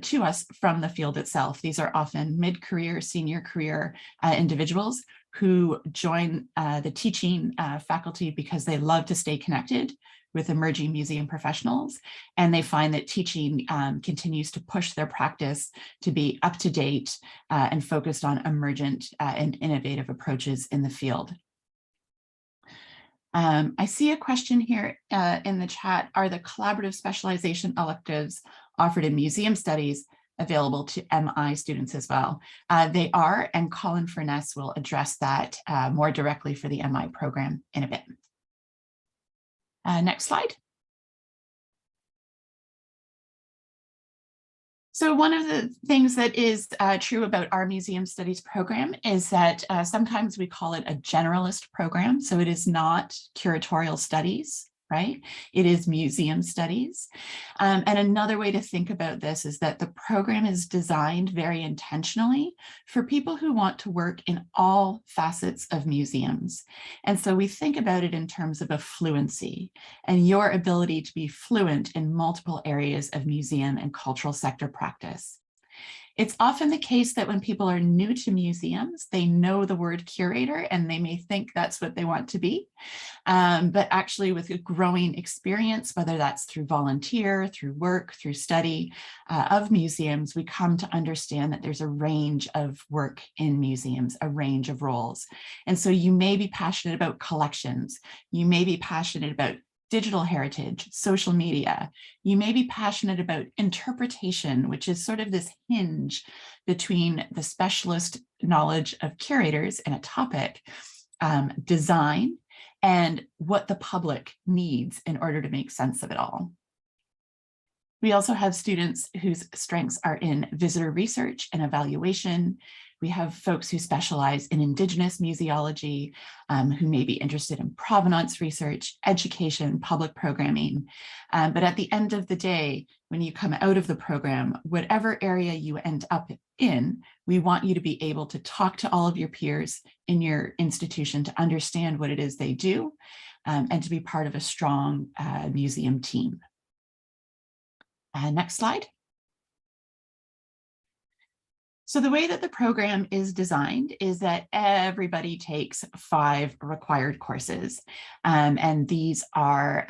to us from the field itself. These are often mid-career, senior career individuals who join the teaching faculty because they love to stay connected with emerging museum professionals, and they find that teaching continues to push their practice to be up to date and focused on emergent and innovative approaches in the field. I see a question here in the chat. Are the collaborative specialization electives offered in museum studies available to MI students as well? They are, and Colin Furness will address that more directly for the MI program in a bit. Next slide. So one of the things that is true about our museum studies program is that sometimes we call it a generalist program. So it is not curatorial studies, right? It is museum studies. And another way to think about this is that the program is designed very intentionally for people who want to work in all facets of museums. And so we think about it in terms of a fluency and your ability to be fluent in multiple areas of museum and cultural sector practice. It's often the case that when people are new to museums, they know the word curator and they may think that's what they want to be. But actually with a growing experience, whether that's through volunteer, through work, through study of museums, we come to understand that there's a range of work in museums, a range of roles. And so you may be passionate about collections, you may be passionate about digital heritage, social media. You may be passionate about interpretation, which is sort of this hinge between the specialist knowledge of curators in a topic, design, and what the public needs in order to make sense of it all. We also have students whose strengths are in visitor research and evaluation. We have folks who specialize in Indigenous museology, who may be interested in provenance research, education, public programming. But at the end of the day, when you come out of the program, whatever area you end up in, we want you to be able to talk to all of your peers in your institution to understand what it is they do, and to be part of a strong museum team. Next slide. So the way that the program is designed is that everybody takes 5 required courses, and these are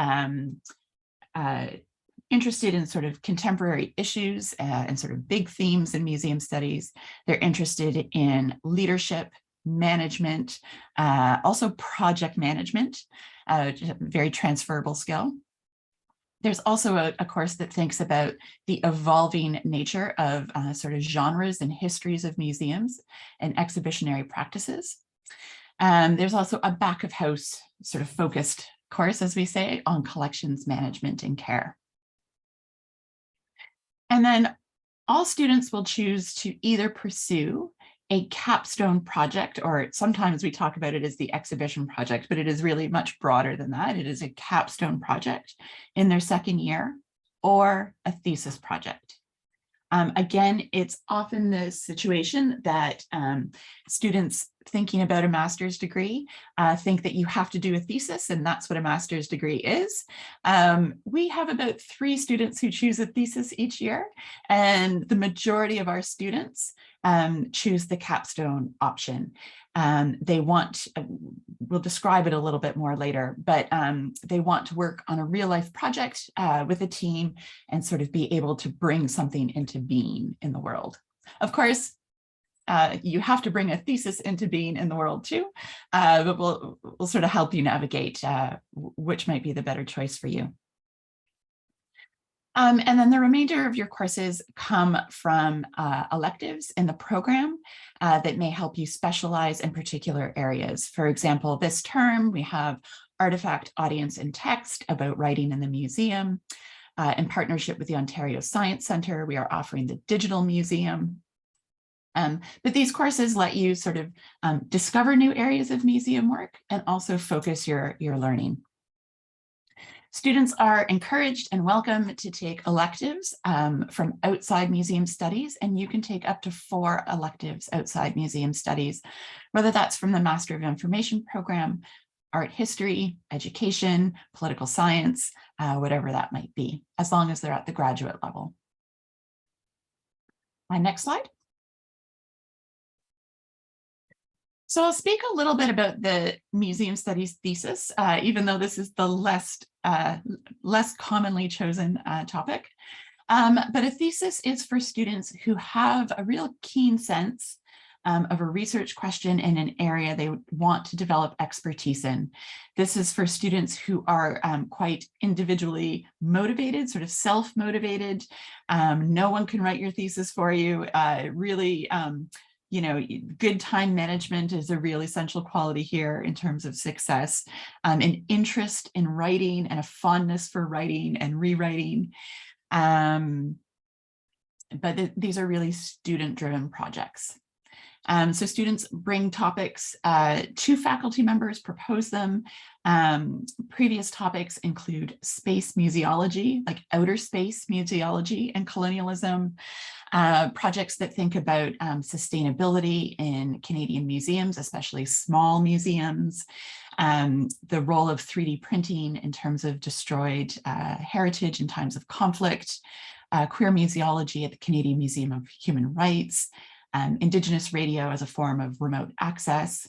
interested in sort of contemporary issues and sort of big themes in museum studies. They're interested in leadership, management, also project management, very transferable skill. There's also a course that thinks about the evolving nature of sort of genres and histories of museums and exhibitionary practices. There's also a back of house sort of focused course, as we say, on collections management and care. And then all students will choose to either pursue a capstone project, or sometimes we talk about it as the exhibition project, but it is really much broader than that. It is a capstone project in their second year, or a thesis project. Again, it's often the situation that students thinking about a master's degree think that you have to do a thesis, and that's what a master's degree is. We have about 3 students who choose a thesis each year, and the majority of our students choose the capstone option. They want, we'll describe it a little bit more later, but they want to work on a real life project with a team and sort of be able to bring something into being in the world. Of course, you have to bring a thesis into being in the world too, but we'll sort of help you navigate which might be the better choice for you. And then the remainder of your courses come from electives in the program that may help you specialize in particular areas. For example, this term we have Artifact, Audience and Text about writing in the museum. In partnership with the Ontario Science Centre, we are offering the Digital Museum. But these courses let you sort of discover new areas of museum work and also focus your learning. Students are encouraged and welcome to take electives from outside museum studies, and you can take up to 4 electives outside museum studies, whether that's from the Master of Information program, art history, education, political science, whatever that might be, as long as they're at the graduate level. Next slide. So I'll speak a little bit about the museum studies thesis, even though this is the less commonly chosen topic. But a thesis is for students who have a real keen sense of a research question in an area they want to develop expertise in. This is for students who are quite individually motivated, sort of self-motivated. No one can write your thesis for you. Really, you know, good time management is a real essential quality here in terms of success. An interest in writing and a fondness for writing and rewriting. But these are really student-driven projects. So students bring topics to faculty members, propose them. Previous topics include space museology, like outer space museology and colonialism, projects that think about sustainability in Canadian museums, especially small museums, the role of 3D printing in terms of destroyed heritage in times of conflict, queer museology at the Canadian Museum of Human Rights, Indigenous radio as a form of remote access,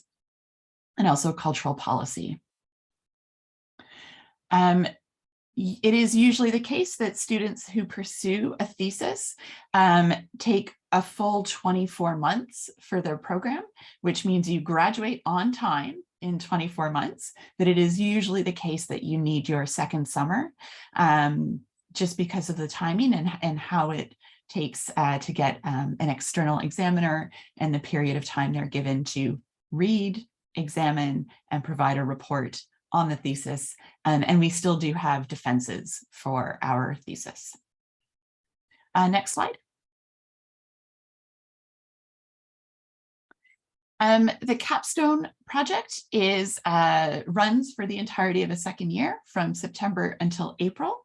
and also cultural policy. It is usually the case that students who pursue a thesis take a full 24 months for their program, which means you graduate on time in 24 months, but it is usually the case that you need your second summer just because of the timing and how it takes to get an external examiner and the period of time they're given to read, examine, and provide a report on the thesis. And we still do have defenses for our thesis. Next slide. The capstone project is runs for the entirety of a second year from September until April.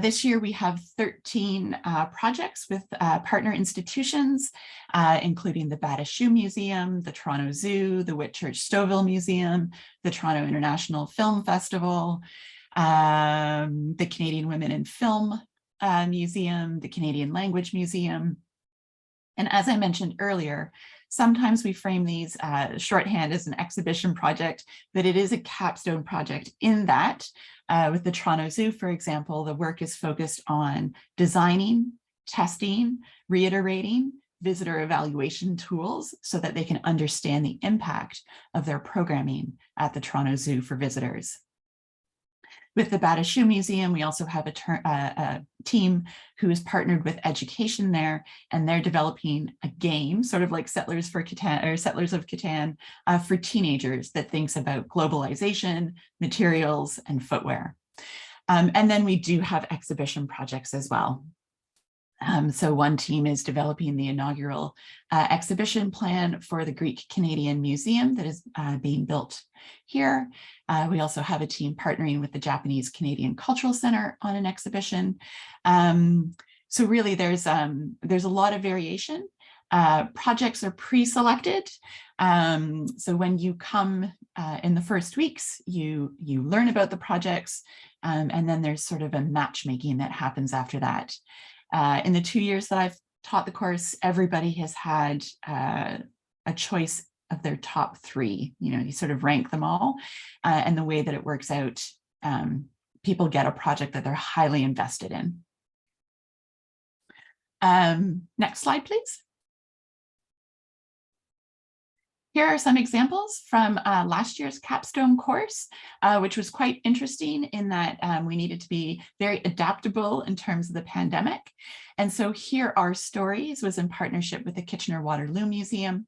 This year we have 13 projects with partner institutions, including the Battershoe Museum, the Toronto Zoo, the Whitchurch Stouffville Museum, the Toronto International Film Festival, the Canadian Women in Film Museum, the Canadian Language Museum. And as I mentioned earlier, sometimes we frame these shorthand as an exhibition project, but it is a capstone project in that with the Toronto Zoo, for example, the work is focused on designing, testing, reiterating visitor evaluation tools so that they can understand the impact of their programming at the Toronto Zoo for visitors. With the Battershoe Museum, we also have a team who is partnered with education there, and they're developing a game, sort of like Settlers of Catan, for teenagers that thinks about globalization, materials, and footwear. And then we do have exhibition projects as well. So one team is developing the inaugural exhibition plan for the Greek Canadian Museum that is being built here. We also have a team partnering with the Japanese Canadian Cultural Center on an exhibition. So really there's a lot of variation. Projects are pre-selected. So when you come in the first weeks, you learn about the projects, and then there's sort of a matchmaking that happens after that. In the 2 years that I've taught the course, everybody has had a choice of their top 3. You know, you sort of rank them all, and the way that it works out, people get a project that they're highly invested in. Next slide, please. Here are some examples from last year's capstone course, which was quite interesting in that we needed to be very adaptable in terms of the pandemic. And so Here Are Stories was in partnership with the Kitchener-Waterloo Museum.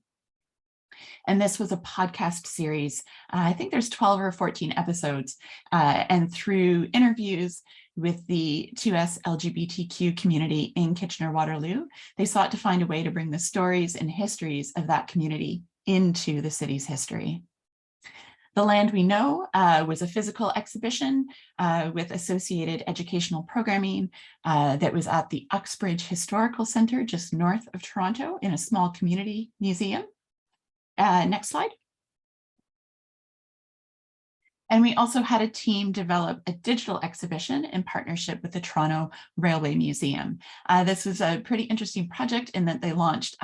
And this was a podcast series. I think there's 12 or 14 episodes. And through interviews with the 2S LGBTQ community in Kitchener-Waterloo, they sought to find a way to bring the stories and histories of that community into the city's history. The Land We Know was a physical exhibition with associated educational programming that was at the Uxbridge Historical Centre just north of Toronto in a small community museum. Next slide. And we also had a team develop a digital exhibition in partnership with the Toronto Railway Museum. This was a pretty interesting project in that they launched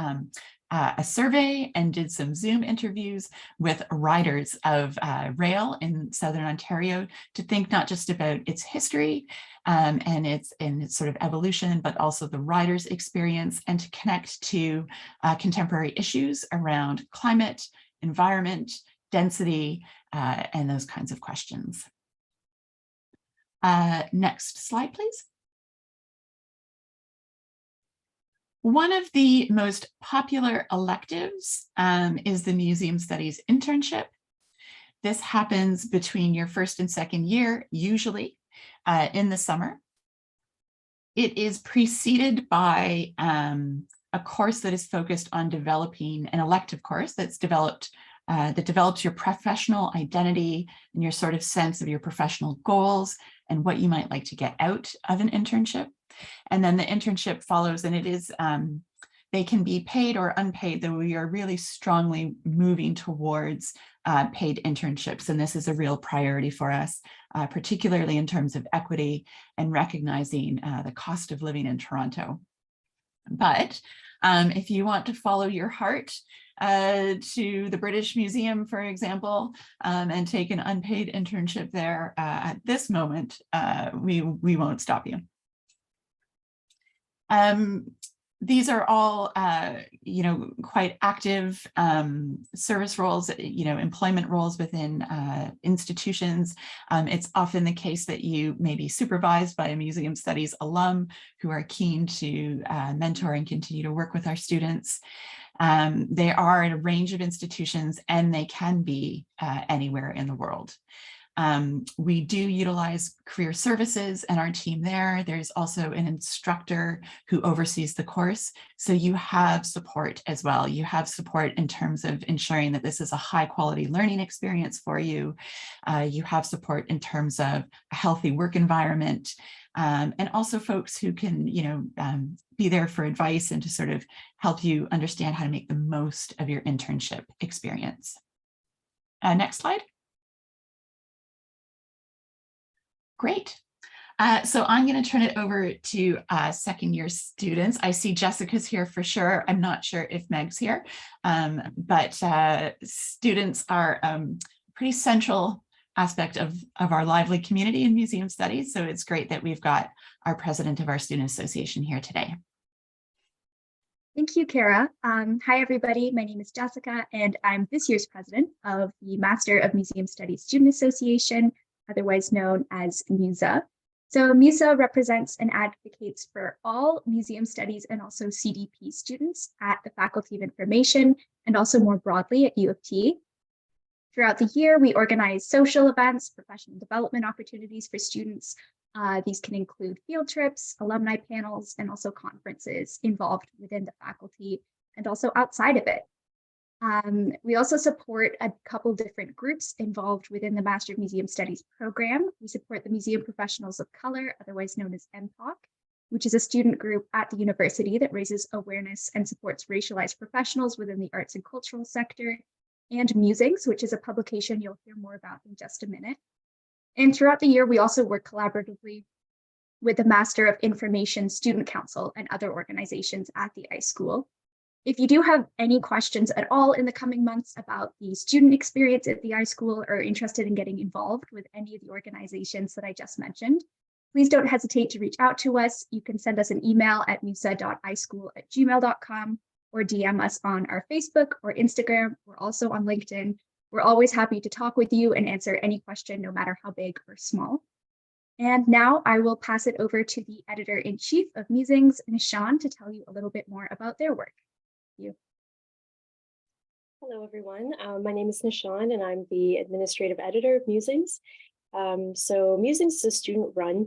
a survey and did some Zoom interviews with riders of rail in Southern Ontario to think not just about its history and its sort of evolution, but also the riders' experience, and to connect to contemporary issues around climate, environment, density, and those kinds of questions. Next slide, please. One of the most popular electives is the Museum Studies internship. This happens between your first and second year, usually in the summer. It is preceded by a course that is focused on developing an elective course that develops your professional identity and your sort of sense of your professional goals and what you might like to get out of an internship. And then the internship follows, and it is, they can be paid or unpaid, though we are really strongly moving towards paid internships. And this is a real priority for us, particularly in terms of equity and recognizing the cost of living in Toronto. But if you want to follow your heart to the British Museum, for example, and take an unpaid internship there at this moment, we won't stop you. These are all, quite active service roles, employment roles within institutions. It's often the case that you may be supervised by a Museum Studies alum who are keen to mentor and continue to work with our students. They are in a range of institutions, and they can be anywhere in the world. We do utilize career services and our team there. There's also an instructor who oversees the course. So you have support as well. You have support in terms of ensuring that this is a high quality learning experience for you. You have support in terms of a healthy work environment, and also folks who can, be there for advice and to sort of help you understand how to make the most of your internship experience. Next slide. Great. So I'm going to turn it over to second year students. I see Jessica's here for sure. I'm not sure if Meg's here, but students are a pretty central aspect of our lively community in museum studies. So it's great that we've got our president of our student association here today. Thank you, Kara. Hi, everybody. My name is Jessica, and I'm this year's president of the Master of Museum Studies Student Association, otherwise known as MUSA. So MUSA represents and advocates for all museum studies and also CDP students at the Faculty of Information and also more broadly at UofT. Throughout the year, we organize social events, professional development opportunities for students. These can include field trips, alumni panels, and also conferences involved within the faculty and also outside of it. We also support a couple different groups involved within the Master of Museum Studies program. We support the Museum Professionals of Color, otherwise known as MPOC, which is a student group at the university that raises awareness and supports racialized professionals within the arts and cultural sector, and Musings, which is a publication you'll hear more about in just a minute. And throughout the year, we also work collaboratively with the Master of Information Student Council and other organizations at the iSchool. If you do have any questions at all in the coming months about the student experience at the iSchool or interested in getting involved with any of the organizations that I just mentioned, please don't hesitate to reach out to us. You can send us an email at musa.ischool@gmail.com or DM us on our Facebook or Instagram. We're also on LinkedIn. We're always happy to talk with you and answer any question, no matter how big or small. And now I will pass it over to the editor-in-chief of Musings, Nishan, to tell you a little bit more about their work. Thank you. Hello, everyone. My name is Nishan, and I'm the administrative editor of Musings. So Musings is a student-run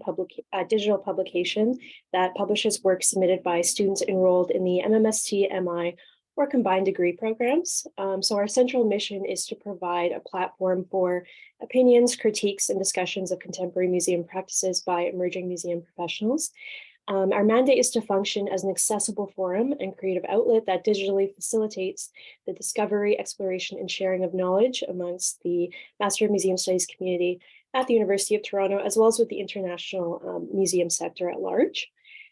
digital publication that publishes work submitted by students enrolled in the MMST, MI, or combined degree programs. So our central mission is to provide a platform for opinions, critiques, and discussions of contemporary museum practices by emerging museum professionals. Our mandate is to function as an accessible forum and creative outlet that digitally facilitates the discovery, exploration, and sharing of knowledge amongst the Master of Museum Studies community at the University of Toronto, as well as with the international museum sector at large.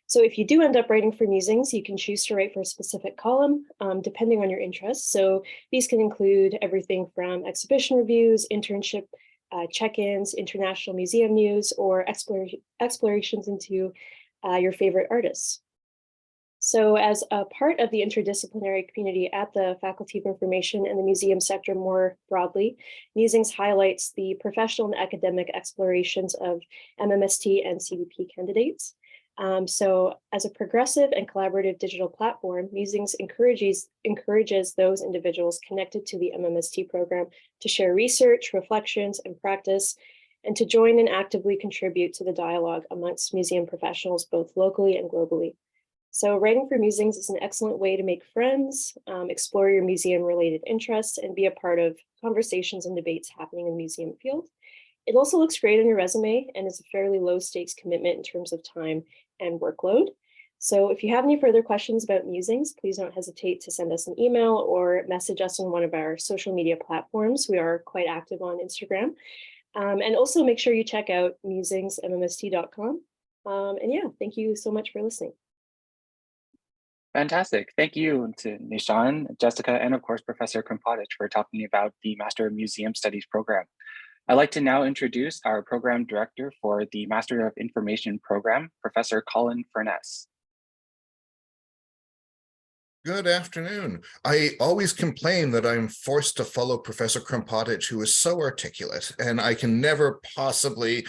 So if you do end up writing for Musings, you can choose to write for a specific column, depending on your interests. So these can include everything from exhibition reviews, internship check-ins, international museum news, or explorations into your favorite artists. So as a part of the interdisciplinary community at the Faculty of Information and the museum sector more broadly, Musings highlights the professional and academic explorations of MMST and CVP candidates. So as a progressive and collaborative digital platform, Musings encourages those individuals connected to the MMST program to share research, reflections, and practice, and to join and actively contribute to the dialogue amongst museum professionals, both locally and globally. So writing for Musings is an excellent way to make friends, explore your museum-related interests, and be a part of conversations and debates happening in the museum field. It also looks great on your resume and is a fairly low-stakes commitment in terms of time and workload. So if you have any further questions about Musings, please don't hesitate to send us an email or message us on one of our social media platforms. We are quite active on Instagram. And also make sure you check out musingsmmst.com. And yeah, thank you so much for listening. Fantastic. Thank you to Nishan, Jessica, and of course, Professor Krimpotich for talking about the Master of Museum Studies program. I'd like to now introduce our program director for the Master of Information program, Professor Colin Furness. Good afternoon. I always complain that I'm forced to follow Professor Krimpotich, who is so articulate, and I can never possibly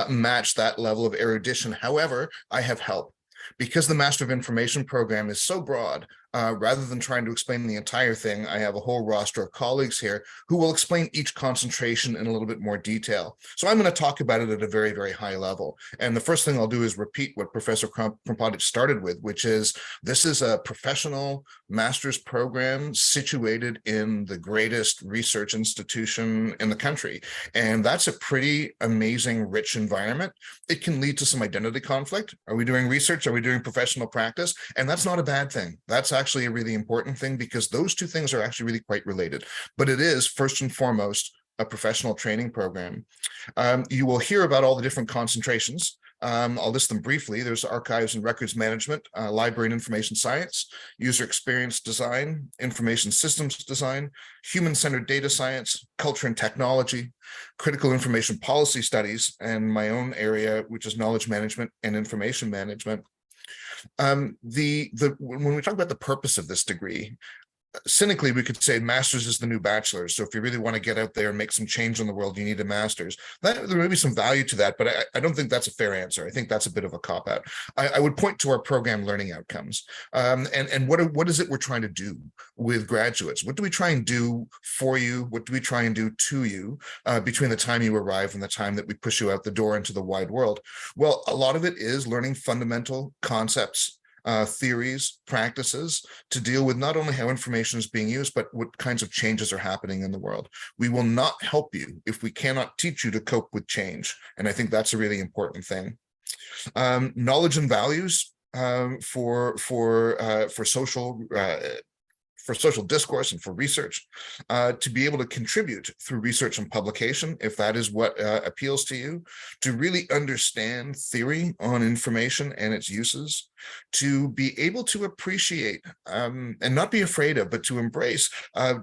match that level of erudition. However, I have help. Because the Master of Information program is so broad, rather than trying to explain the entire thing, I have a whole roster of colleagues here who will explain each concentration in a little bit more detail. So I'm going to talk about it at a very, very high level. And the first thing I'll do is repeat what Professor Krimpotich started with, which is this is a professional master's program situated in the greatest research institution in the country. And that's a pretty amazing, rich environment. It can lead to some identity conflict. Are we doing research? Are we doing professional practice? And that's not a bad thing. That's actually a really important thing because those two things are actually really quite related. But it is first and foremost a professional training program. You will hear about all the different concentrations. I'll list them briefly. There's archives and records management, library and information science, user experience design, information systems design, human-centered data science, culture and technology, critical information policy studies, and my own area, which is knowledge management and information management. When we talk about the purpose of this degree, cynically, we could say master's is the new bachelor's. So if you really want to get out there and make some change in the world, you need a master's. There may be some value to that, but I don't think that's a fair answer. I think that's a bit of a cop-out. I would point to our program learning outcomes. And what is it we're trying to do with graduates? What do we try and do for you? What do we try and do to you between the time you arrive and the time that we push you out the door into the wide world? Well, a lot of it is learning fundamental concepts, theories, practices to deal with not only how information is being used, but what kinds of changes are happening in the world. We will not help you if we cannot teach you to cope with change. And I think that's a really important thing. Knowledge and values for social discourse and for research, to be able to contribute through research and publication, if that is what appeals to you, to really understand theory on information and its uses, to be able to appreciate and not be afraid of, but to embrace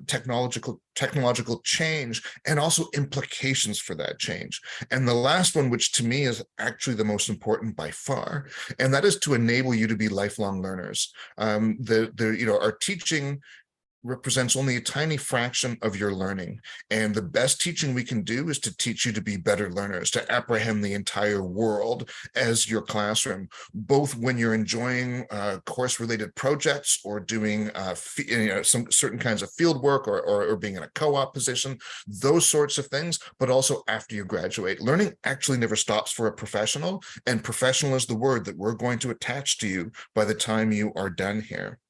technological change and also implications for that change. And the last one, which to me is actually the most important by far, and that is to enable you to be lifelong learners. Our teaching represents only a tiny fraction of your learning. And the best teaching we can do is to teach you to be better learners, to apprehend the entire world as your classroom, both when you're enjoying course-related projects or doing some certain kinds of field work or being in a co-op position, those sorts of things, but also after you graduate. Learning actually never stops for a professional, and professional is the word that we're going to attach to you by the time you are done here.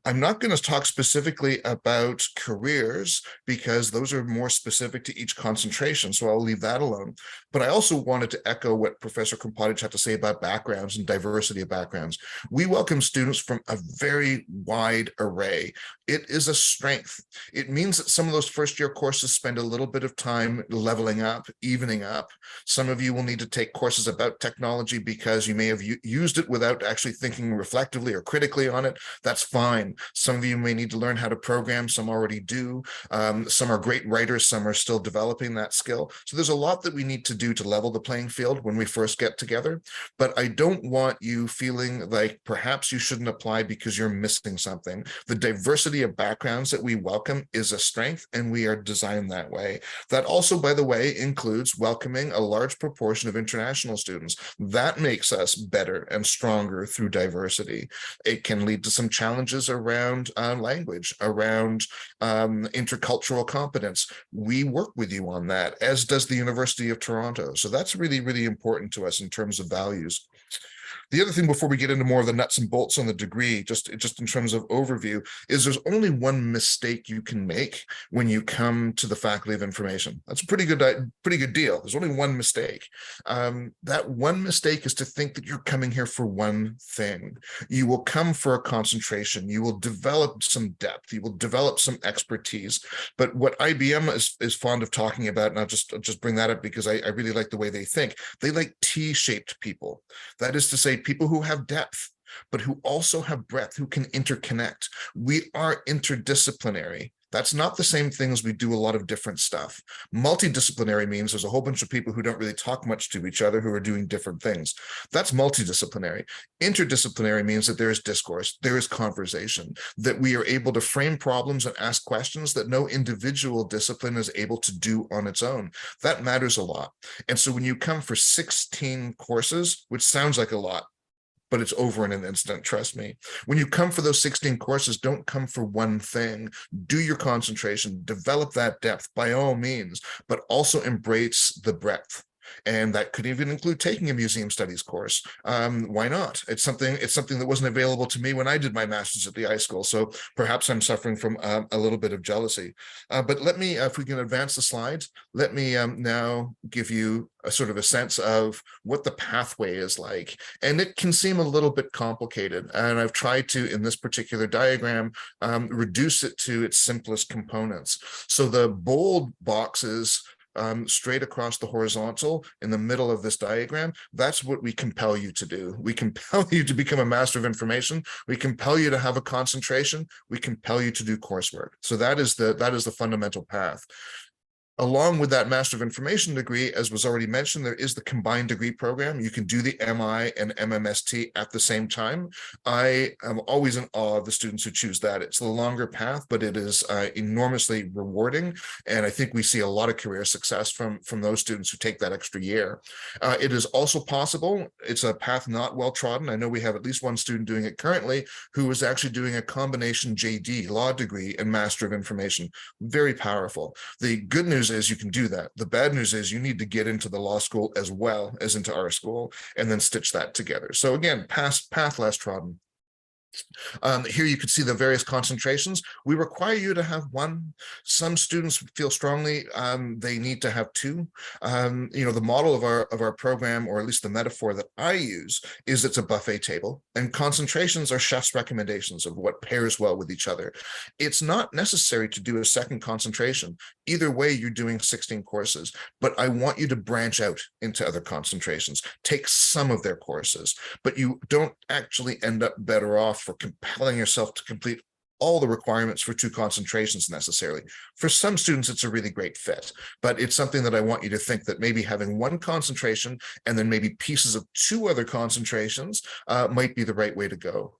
I'm not going to talk specifically about careers because those are more specific to each concentration, so I'll leave that alone. But I also wanted to echo what Professor Krumpatich had to say about backgrounds and diversity of backgrounds. We welcome students from a very wide array. It is a strength. It means that some of those first-year courses spend a little bit of time leveling up, evening up. Some of you will need to take courses about technology because you may have used it without actually thinking reflectively or critically on it. That's fine. Some of you may need to learn how to program. Some already do. Some are great writers. Some are still developing that skill. So there's a lot that we need to do to level the playing field when we first get together. But I don't want you feeling like perhaps you shouldn't apply because you're missing something. The diversity of backgrounds that we welcome is a strength, and we are designed that way. That also, by the way, includes welcoming a large proportion of international students. That makes us better and stronger through diversity. It can lead to some challenges around language, around intercultural competence. We work with you on that, as does the University of Toronto. So that's really, really important to us in terms of values. The other thing before we get into more of the nuts and bolts on the degree, just in terms of overview, is there's only one mistake you can make when you come to the Faculty of Information. That's a pretty good deal. There's only one mistake. That one mistake is to think that you're coming here for one thing. You will come for a concentration. You will develop some depth. You will develop some expertise. But what IBM is fond of talking about, and I'll just bring that up because I really like the way they think. They like T-shaped people. That is to say, people who have depth, but who also have breadth, who can interconnect. We are interdisciplinary. That's not the same thing as we do a lot of different stuff. Multidisciplinary means there's a whole bunch of people who don't really talk much to each other who are doing different things. That's multidisciplinary. Interdisciplinary means that there is discourse, there is conversation, that we are able to frame problems and ask questions that no individual discipline is able to do on its own. That matters a lot. And so when you come for 16 courses, which sounds like a lot, but it's over in an instant, trust me. When you come for those 16 courses, don't come for one thing. Do your concentration, develop that depth by all means, but also embrace the breadth. And that could even include taking a museum studies course. Why not? It's something that wasn't available to me when I did my master's at the iSchool. So perhaps I'm suffering from a little bit of jealousy. But let me, if we can advance the slides, let me now give you a sort of a sense of what the pathway is like. And it can seem a little bit complicated. And I've tried to, in this particular diagram, reduce it to its simplest components. So the bold boxes straight across the horizontal in the middle of this diagram, that's what we compel you to do. We compel you to become a master of information. We compel you to have a concentration. We compel you to do coursework. So that is the fundamental path. Along with that Master of Information degree, as was already mentioned, there is the combined degree program. You can do the MI and MMST at the same time. I am always in awe of the students who choose that. It's the longer path, but it is enormously rewarding. And I think we see a lot of career success from those students who take that extra year. It is also possible. It's a path not well trodden. I know we have at least one student doing it currently who is actually doing a combination JD law degree and Master of Information. Very powerful. The good news is you can do that. The bad news is you need to get into the law school as well as into our school and then stitch that together. So again, path less trodden. Here you can see the various concentrations. We require you to have one. Some students feel strongly they need to have two. The model of our program, or at least the metaphor that I use, is it's a buffet table, and concentrations are chef's recommendations of what pairs well with each other. It's not necessary to do a second concentration. Either way, you're doing 16 courses, but I want you to branch out into other concentrations. Take some of their courses, but you don't actually end up better off for compelling yourself to complete all the requirements for 2 concentrations necessarily. For some students, it's a really great fit, but it's something that I want you to think that maybe having 1 concentration and then maybe pieces of 2 other concentrations might be the right way to go.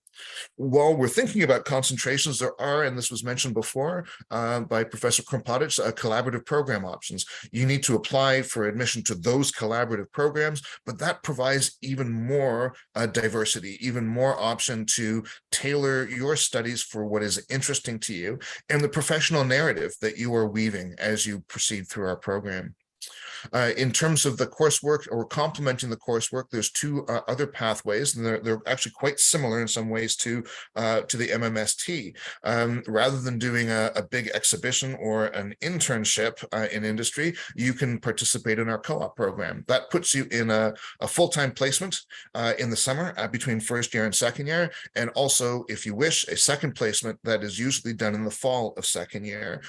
While we're thinking about concentrations, there are, and this was mentioned before by Professor Krumpatich, collaborative program options. You need to apply for admission to those collaborative programs, but that provides even more diversity, even more option to tailor your studies for what is interesting to you and the professional narrative that you are weaving as you proceed through our program. In terms of the coursework or complementing the coursework, there's two other pathways, and they're actually quite similar in some ways to the MMST. Rather than doing a big exhibition or an internship in industry, you can participate in our co-op program. That puts you in a full-time placement in the summer between first year and second year, and also, if you wish, a second placement that is usually done in the fall of second year.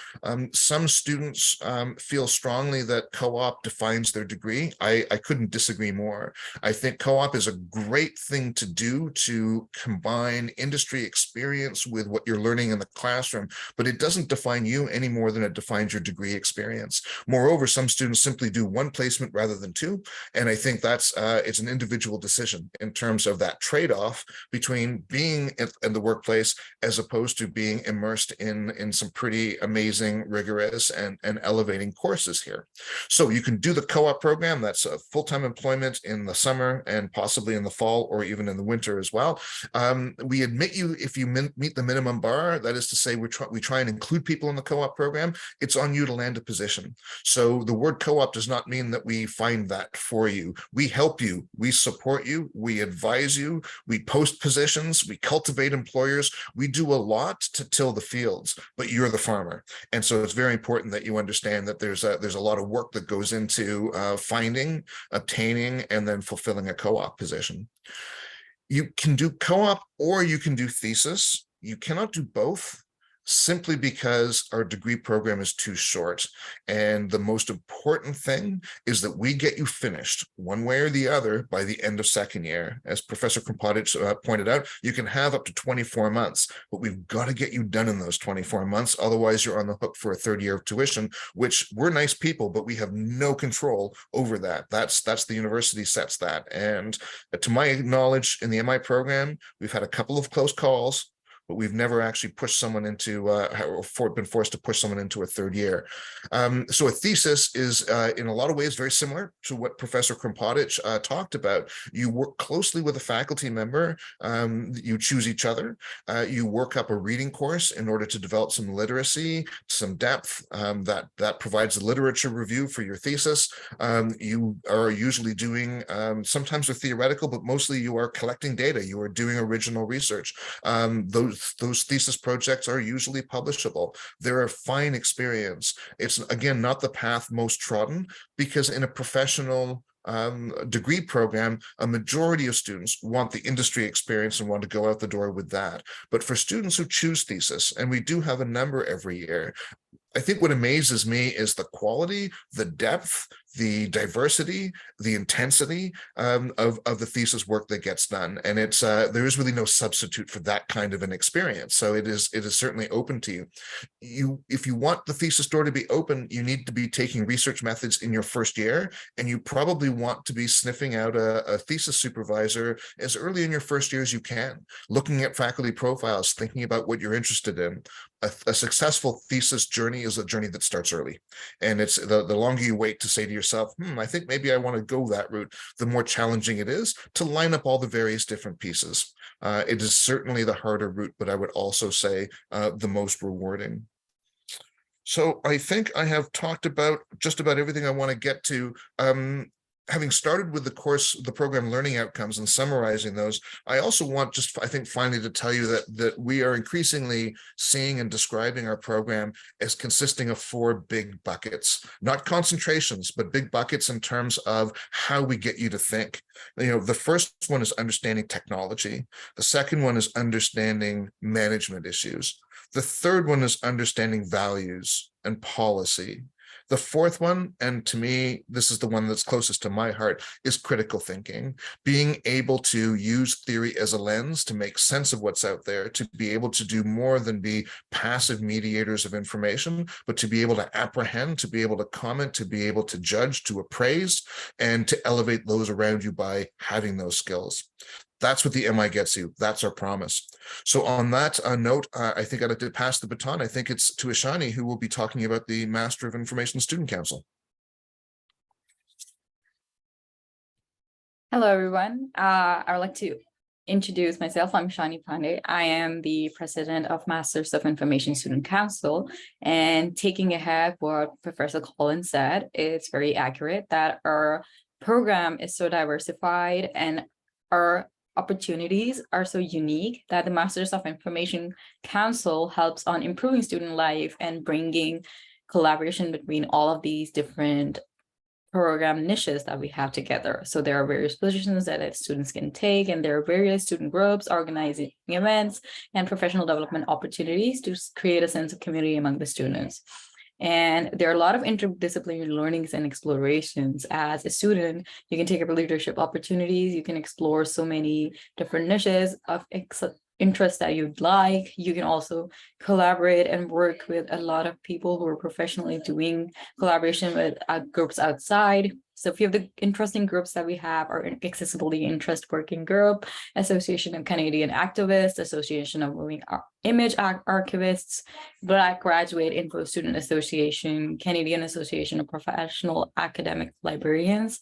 Some students feel strongly that co-op defines their degree. I couldn't disagree more. I think co-op is a great thing to do to combine industry experience with what you're learning in the classroom, but it doesn't define you any more than it defines your degree experience. Moreover, some students simply do one placement rather than two, and I think that's it's an individual decision in terms of that trade-off between being in the workplace as opposed to being immersed in some pretty amazing, rigorous, and elevating courses here. So you can do the co-op program. That's a full-time employment in the summer and possibly in the fall or even in the winter as well. We admit you if you meet the minimum bar. That is to say, we try and include people in the co-op program. It's on you to land a position. So the word co-op does not mean that we find that for you. We help you, we support you, we advise you, we post positions, we cultivate employers, we do a lot to till the fields, but you're the farmer. And so it's very important that you understand that there's a lot of work that goes into finding, obtaining, and then fulfilling a co-op position. You can do co-op or you can do thesis. You cannot do both, simply because our degree program is too short. And the most important thing is that we get you finished one way or the other by the end of second year. As Professor Krumpotich pointed out, you can have up to 24 months, but we've got to get you done in those 24 months. Otherwise, you're on the hook for a third year of tuition, which we're nice people, but we have no control over that. That's the university sets that. And to my knowledge, in the MI program, we've had a couple of close calls, but we've never actually pushed someone into been forced to push someone into a third year. So a thesis is in a lot of ways very similar to what Professor Krumpotich talked about. You work closely with a faculty member, you choose each other, you work up a reading course in order to develop some literacy, some depth that provides a literature review for your thesis. You are usually doing, sometimes with theoretical, but mostly you are collecting data, you are doing original research. Those thesis projects are usually publishable. They're a fine experience. It's, again, not the path most trodden, because in a professional degree program, a majority of students want the industry experience and want to go out the door with that. But for students who choose thesis, and we do have a number every year, I think what amazes me is the quality, the depth, the diversity, the intensity of the thesis work that gets done. And it's there is really no substitute for that kind of an experience. So it is certainly open to you. If you want the thesis door to be open, you need to be taking research methods in your first year, and you probably want to be sniffing out a thesis supervisor as early in your first year as you can, looking at faculty profiles, thinking about what you're interested in. A successful thesis journey is a journey that starts early. And it's the longer you wait to say to yourself, I think maybe I want to go that route, the more challenging it is to line up all the various different pieces. It is certainly the harder route, but I would also say the most rewarding. So I think I have talked about just about everything I want to get to. Having started with the program learning outcomes and summarizing those, I also want I think finally to tell you that we are increasingly seeing and describing our program as consisting of 4 big buckets, not concentrations, but big buckets in terms of how we get you to think. The first one is understanding technology. The second one is understanding management issues. The third one is understanding values and policy. The fourth one, and to me, this is the one that's closest to my heart, is critical thinking. Being able to use theory as a lens to make sense of what's out there, to be able to do more than be passive mediators of information, but to be able to apprehend, to be able to comment, to be able to judge, to appraise, and to elevate those around you by having those skills. That's what the MI gets you. That's our promise. So on that note, I think I'd like to pass the baton. I think it's to Ishani, who will be talking about the Master of Information Student Council. Hello, everyone. I would like to introduce myself, I'm Shani Pandey. I am the president of Masters of Information Student Council. And taking ahead what Professor Collins said, it's very accurate that our program is so diversified and our opportunities are so unique that the Masters of Information Council helps on improving student life and bringing collaboration between all of these different program niches that we have together. So there are various positions that students can take, and there are various student groups organizing events and professional development opportunities to create a sense of community among the students. And there are a lot of interdisciplinary learnings and explorations. As a student, you can take up leadership opportunities, you can explore so many different niches of interests that you'd like. You can also collaborate and work with a lot of people who are professionally doing collaboration with groups outside. So a few of the interesting groups that we have are Accessibility Interest Working Group, Association of Canadian Activists, Association of Moving Image Archivists, Black Graduate Info Student Association, Canadian Association of Professional Academic Librarians,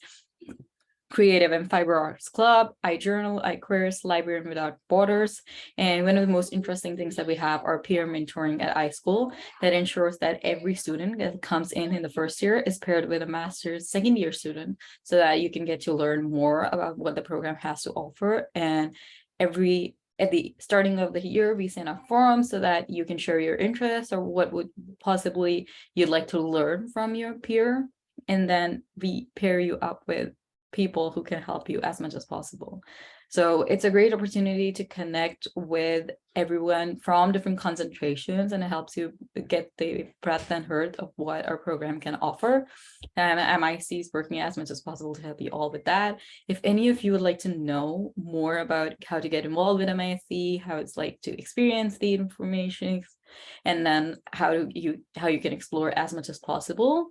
Creative and Fiber Arts Club, iJournal, iQueers, Librarian Without Borders. And one of the most interesting things that we have are peer mentoring at iSchool that ensures that every student that comes in the first year is paired with a master's second year student so that you can get to learn more about what the program has to offer. And at the starting of the year, we send out forums so that you can share your interests or what would possibly you'd like to learn from your peer. And then we pair you up with people who can help you as much as possible. So it's a great opportunity to connect with everyone from different concentrations, and it helps you get the breadth and girth of what our program can offer. And MIC is working as much as possible to help you all with that. If any of you would like to know more about how to get involved with MIC, how it's like to experience the information, and then how you can explore as much as possible,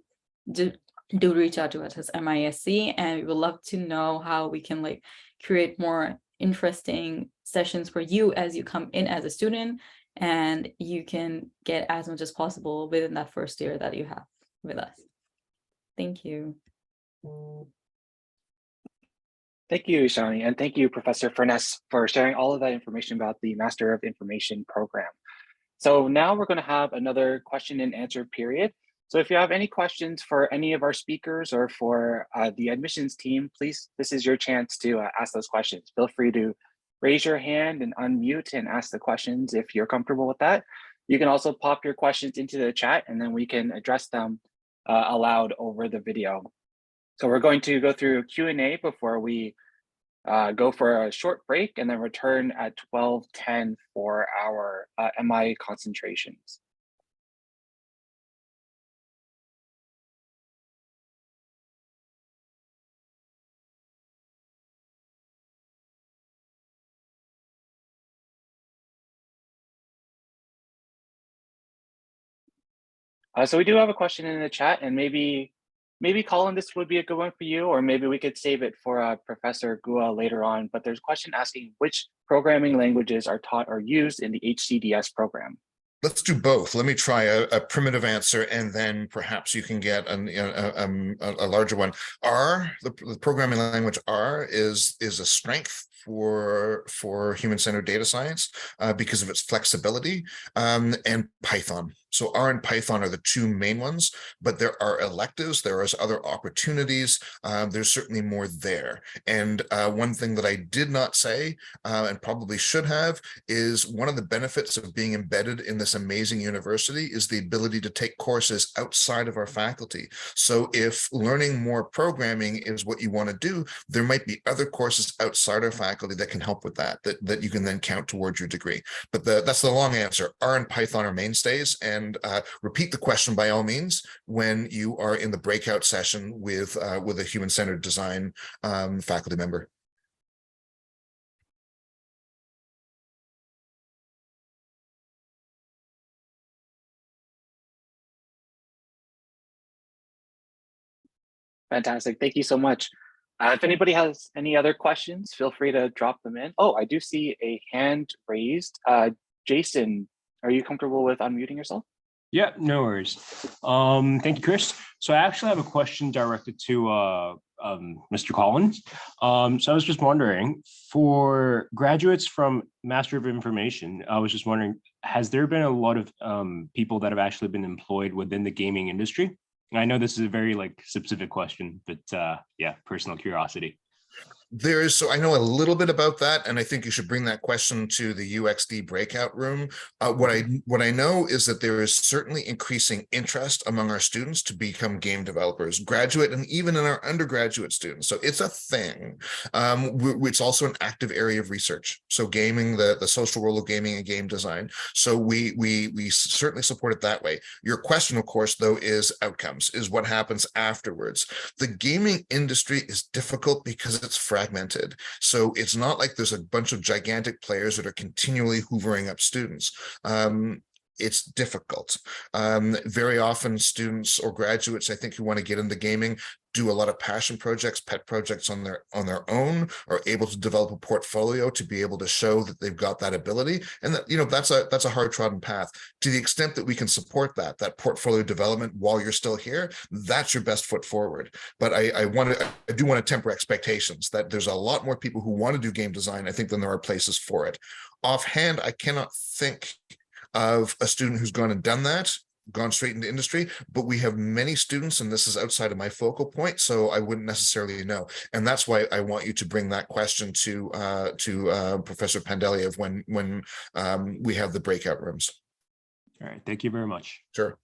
do reach out to us as MISC, and we would love to know how we can like create more interesting sessions for you as you come in as a student, and you can get as much as possible within that first year that you have with us. Thank you. Thank you, Shani, and thank you, Professor Furness, for sharing all of that information about the Master of Information program. So now we're going to have another question and answer period. So if you have any questions for any of our speakers or for the admissions team, please, this is your chance to ask those questions. Feel free to raise your hand and unmute and ask the questions if you're comfortable with that. You can also pop your questions into the chat and then we can address them aloud over the video. So we're going to go through Q&A before we go for a short break and then return at 12:10 for our MI concentrations. So we do have a question in the chat, and maybe Colin, this would be a good one for you, or maybe we could save it for Professor Gua later on. But there's a question asking which programming languages are taught or used in the HCDS program. Let's do both. Let me try a primitive answer, and then perhaps you can get a larger one. R, the programming language R, is a strength for human-centered data science because of its flexibility, and Python. So R and Python are the two main ones, but there are electives, there is other opportunities. There's certainly more there. And one thing that I did not say, and probably should have, is one of the benefits of being embedded in this amazing university is the ability to take courses outside of our faculty. So if learning more programming is what you want to do, there might be other courses outside our faculty that can help with that you can then count towards your degree. But that's the long answer. R and Python are mainstays, and repeat the question by all means when you are in the breakout session with a human-centered design faculty member. Fantastic. Thank you so much. If anybody has any other questions, feel free to drop them in. Oh, I do see a hand raised. Jason, are you comfortable with unmuting yourself? Yeah, no worries. Thank you, Chris. So I actually have a question directed to Mr. Collins. So I was just wondering, for graduates from Master of Information, I was just wondering, has there been a lot of people that have actually been employed within the gaming industry? I know this is a very specific question, but yeah, personal curiosity. So I know a little bit about that, and I think you should bring that question to the UXD breakout room. What I know is that there is certainly increasing interest among our students to become game developers, graduate and even in our undergraduate students. So it's a thing. It's also an active area of research. So gaming, the social role of gaming and game design. So we certainly support it that way. Your question, of course, though, is outcomes, is what happens afterwards. The gaming industry is difficult because it's fragmented. So it's not like there's a bunch of gigantic players that are continually hoovering up students. It's difficult. Very often students or graduates, I think, who want to get into gaming do a lot of passion projects, pet projects on their own, are able to develop a portfolio to be able to show that they've got that ability. And that, that's a hard trodden path. To the extent that we can support that portfolio development while you're still here, that's your best foot forward. But I do want to temper expectations that there's a lot more people who want to do game design, I think, than there are places for it. Offhand, I cannot think of a student who's gone and done that, gone straight into industry, but we have many students, and this is outside of my focal point, so I wouldn't necessarily know. And that's why I want you to bring that question to Professor Pandeliev when we have the breakout rooms. All right, thank you very much. Sure.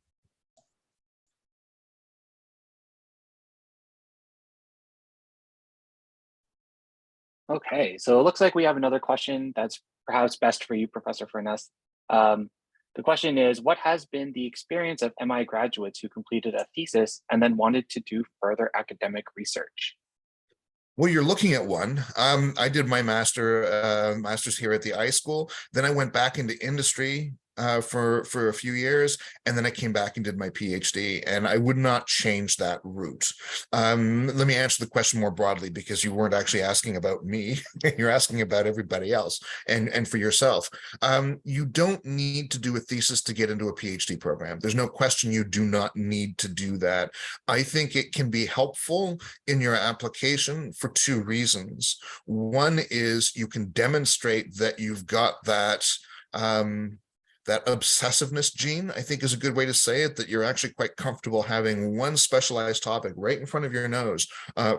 Okay, so it looks like we have another question that's perhaps best for you, Professor Furness. The question is, what has been the experience of MI graduates who completed a thesis and then wanted to do further academic research? Well, you're looking at one. I did my master's here at the iSchool. Then I went back into industry for a few years, and then I came back and did my PhD, and I would not change that route. Let me answer the question more broadly, because you weren't actually asking about me. You're asking about everybody else and for yourself. You don't need to do a thesis to get into a PhD program. There's no question you do not need to do that. I think it can be helpful in your application for two reasons. One is you can demonstrate that you've got that that obsessiveness gene, I think, is a good way to say it, that you're actually quite comfortable having one specialized topic right in front of your nose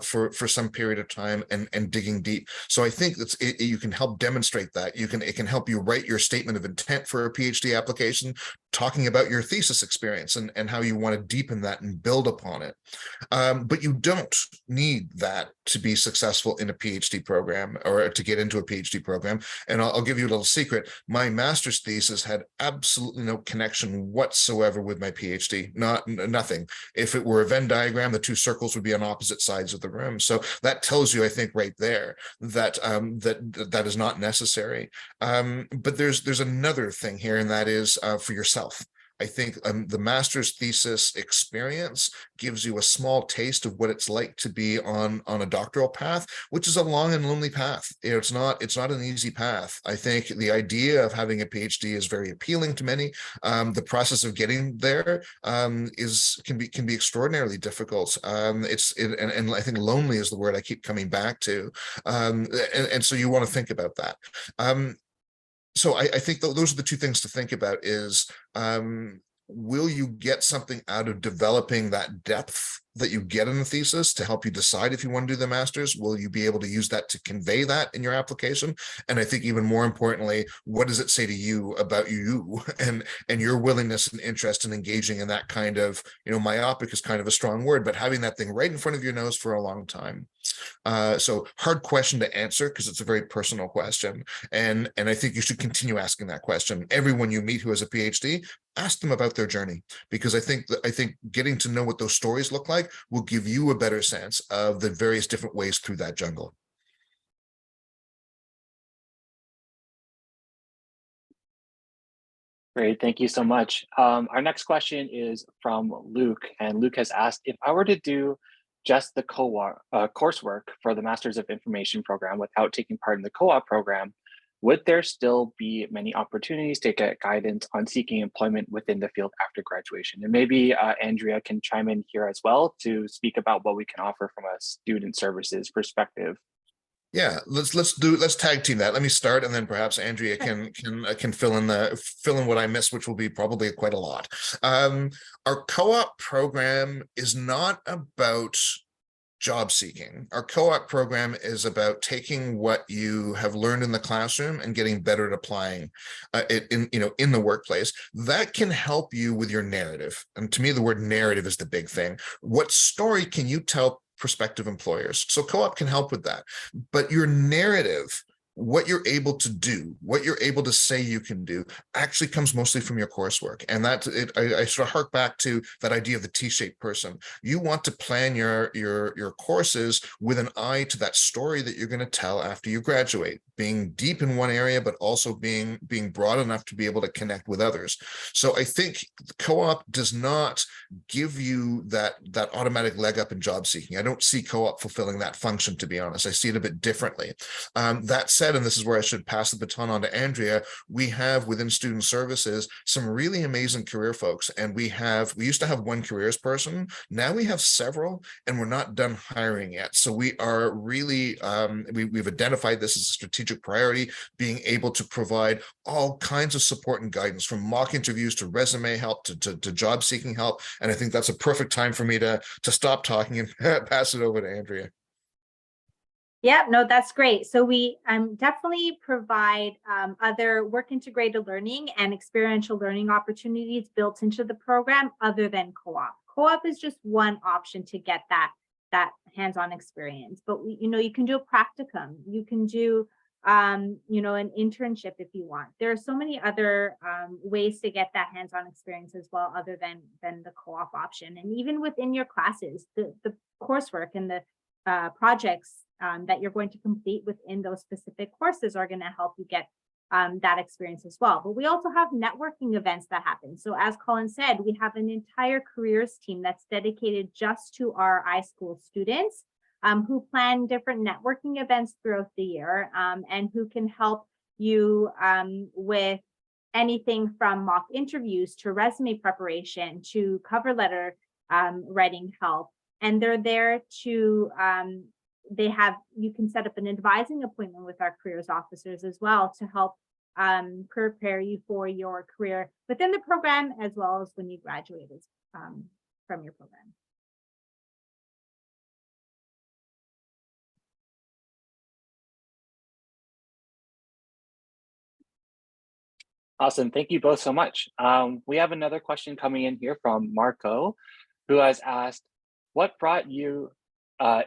for some period of time and digging deep. So I think you can help demonstrate that. It can help you write your statement of intent for a PhD application, talking about your thesis experience and how you want to deepen that and build upon it. But you don't need that to be successful in a PhD program or to get into a PhD program. And I'll give you a little secret. My master's thesis had absolutely no connection whatsoever with my PhD, nothing. If it were a Venn diagram, the two circles would be on opposite sides of the room. So that tells you, I think, right there that that is not necessary. But there's another thing here, and that is for yourself. I think the master's thesis experience gives you a small taste of what it's like to be on a doctoral path, which is a long and lonely path. It's not an easy path. I think the idea of having a PhD is very appealing to many. The process of getting there can be extraordinarily difficult. And I think lonely is the word I keep coming back to. And so you want to think about that. So I think those are the two things to think about is, will you get something out of developing that depth that you get in the thesis to help you decide if you want to do the master's? Will you be able to use that to convey that in your application? And I think even more importantly, what does it say to you about you and your willingness and interest in engaging in that kind of, myopic is kind of a strong word, but having that thing right in front of your nose for a long time. So hard question to answer because it's a very personal question. And I think you should continue asking that question. Everyone you meet who has a PhD, ask them about their journey, because I think getting to know what those stories look like will give you a better sense of the various different ways through that jungle. Great, thank you so much. Our next question is from Luke, and Luke has asked, if I were to do just the coursework for the Masters of Information program without taking part in the co-op program, would there still be many opportunities to get guidance on seeking employment within the field after graduation? And maybe Andrea can chime in here as well to speak about what we can offer from a student services perspective. Yeah, let's tag team that. Let me start, and then perhaps Andrea can fill in what I missed, which will be probably quite a lot. Our co-op program is not about job seeking. Our co-op program is about taking what you have learned in the classroom and getting better at applying it in the workplace. That can help you with your narrative. And to me, the word narrative is the big thing. What story can you tell prospective employers? So co-op can help with that. But your narrative, what you're able to do, what you're able to say you can do, actually comes mostly from your coursework. And I sort of hark back to that idea of the T-shaped person. You want to plan your courses with an eye to that story that you're going to tell after you graduate, being deep in one area, but also being broad enough to be able to connect with others. So I think co-op does not give you that automatic leg up in job seeking. I don't see co-op fulfilling that function, to be honest. I see it a bit differently. That said, and this is where I should pass the baton on to Andrea, we have within student services some really amazing career folks. And we used to have one careers person. Now we have several, and we're not done hiring yet. So we are really, we've identified this as a strategic priority, being able to provide all kinds of support and guidance, from mock interviews to resume help to job seeking help. And I think that's a perfect time for me to stop talking and pass it over to Andrea. Yeah, no, that's great. So we definitely provide other work integrated learning and experiential learning opportunities built into the program other than co-op. Co-op is just one option to get that hands-on experience. But you can do a practicum, you can do an internship if you want. There are so many other ways to get that hands-on experience as well, other than the co-op option. And even within your classes, the coursework and the projects that you're going to complete within those specific courses are going to help you get that experience as well. But we also have networking events that happen. So as Colin said, we have an entire careers team that's dedicated just to our iSchool students who plan different networking events throughout the year and who can help you with anything from mock interviews to resume preparation to cover letter writing help. And they're there to you can set up an advising appointment with our careers officers as well to help prepare you for your career within the program, as well as when you graduate from your program. Awesome. Thank you both so much. We have another question coming in here from Marco, who has asked, what brought you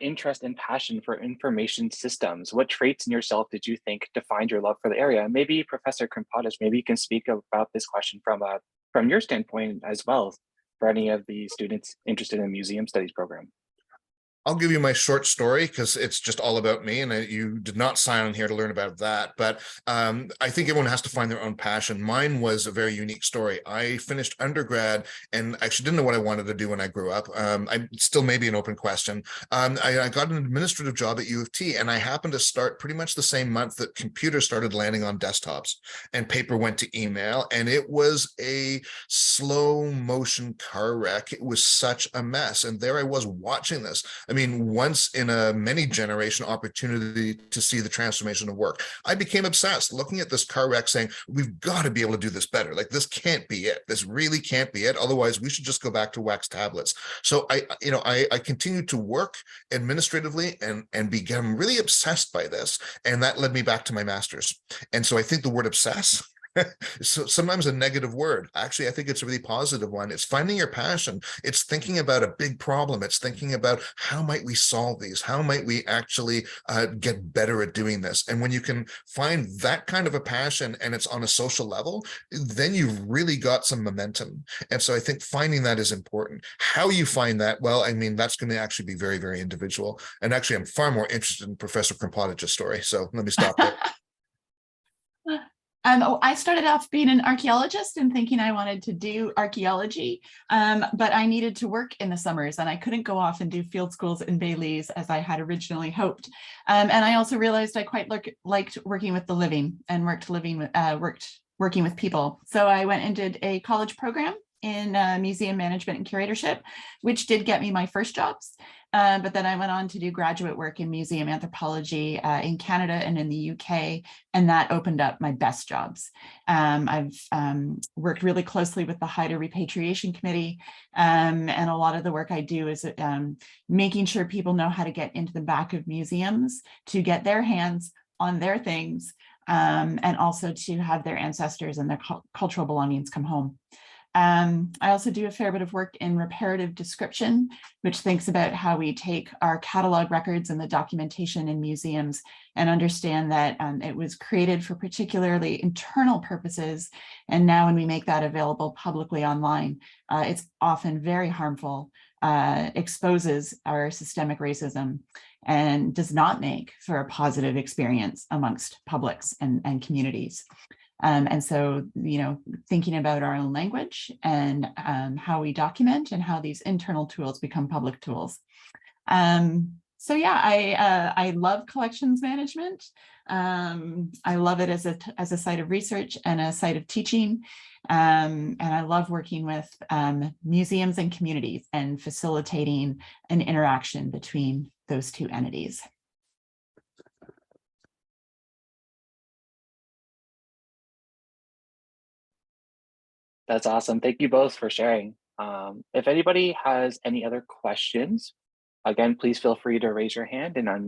interest and passion for information systems? What traits in yourself did you think defined your love for the area? Maybe Professor Krimpotich, maybe you can speak about this question from your standpoint as well, for any of the students interested in the museum studies program. I'll give you my short story because it's just all about me, and you did not sign on here to learn about that. But I think everyone has to find their own passion. Mine was a very unique story. I finished undergrad and actually didn't know what I wanted to do when I grew up. I still may be an open question. I got an administrative job at UofT, and I happened to start pretty much the same month that computers started landing on desktops and paper went to email. And it was a slow motion car wreck. It was such a mess. And there I was watching this. I mean, once in a many generation opportunity to see the transformation of work. I became obsessed looking at this car wreck saying, we've got to be able to do this better. Like, this can't be it. This really can't be it. Otherwise, we should just go back to wax tablets. So I continued to work administratively and became really obsessed by this. And that led me back to my master's. And so I think the word obsess, so sometimes a negative word. Actually, I think it's a really positive one. It's finding your passion. It's thinking about a big problem. It's thinking about how might we solve these? How might we actually get better at doing this? And when you can find that kind of a passion and it's on a social level, then you've really got some momentum. And so I think finding that is important. How you find that, well, I mean, that's going to actually be very, very individual. And actually, I'm far more interested in Professor Krimpotich's story. So let me stop there. I started off being an archaeologist and thinking I wanted to do archaeology, but I needed to work in the summers and I couldn't go off and do field schools in Baileys as I had originally hoped. And I also realized I quite liked working with the living and working with people. So I went and did a college program in museum management and curatorship, which did get me my first jobs. But then I went on to do graduate work in museum anthropology in Canada and in the UK, and that opened up my best jobs. I've worked really closely with the Haida Repatriation Committee, and a lot of the work I do is making sure people know how to get into the back of museums to get their hands on their things, and also to have their ancestors and their cultural belongings come home. I also do a fair bit of work in reparative description, which thinks about how we take our catalog records and the documentation in museums and understand that it was created for particularly internal purposes. And now when we make that available publicly online, it's often very harmful, exposes our systemic racism, and does not make for a positive experience amongst publics and communities. And so, thinking about our own language and how we document and how these internal tools become public tools. So yeah, I love collections management. I love it as a site of research and a site of teaching. And I love working with museums and communities and facilitating an interaction between those two entities. That's awesome. Thank you both for sharing. If anybody has any other questions, again, please feel free to raise your hand and unmute.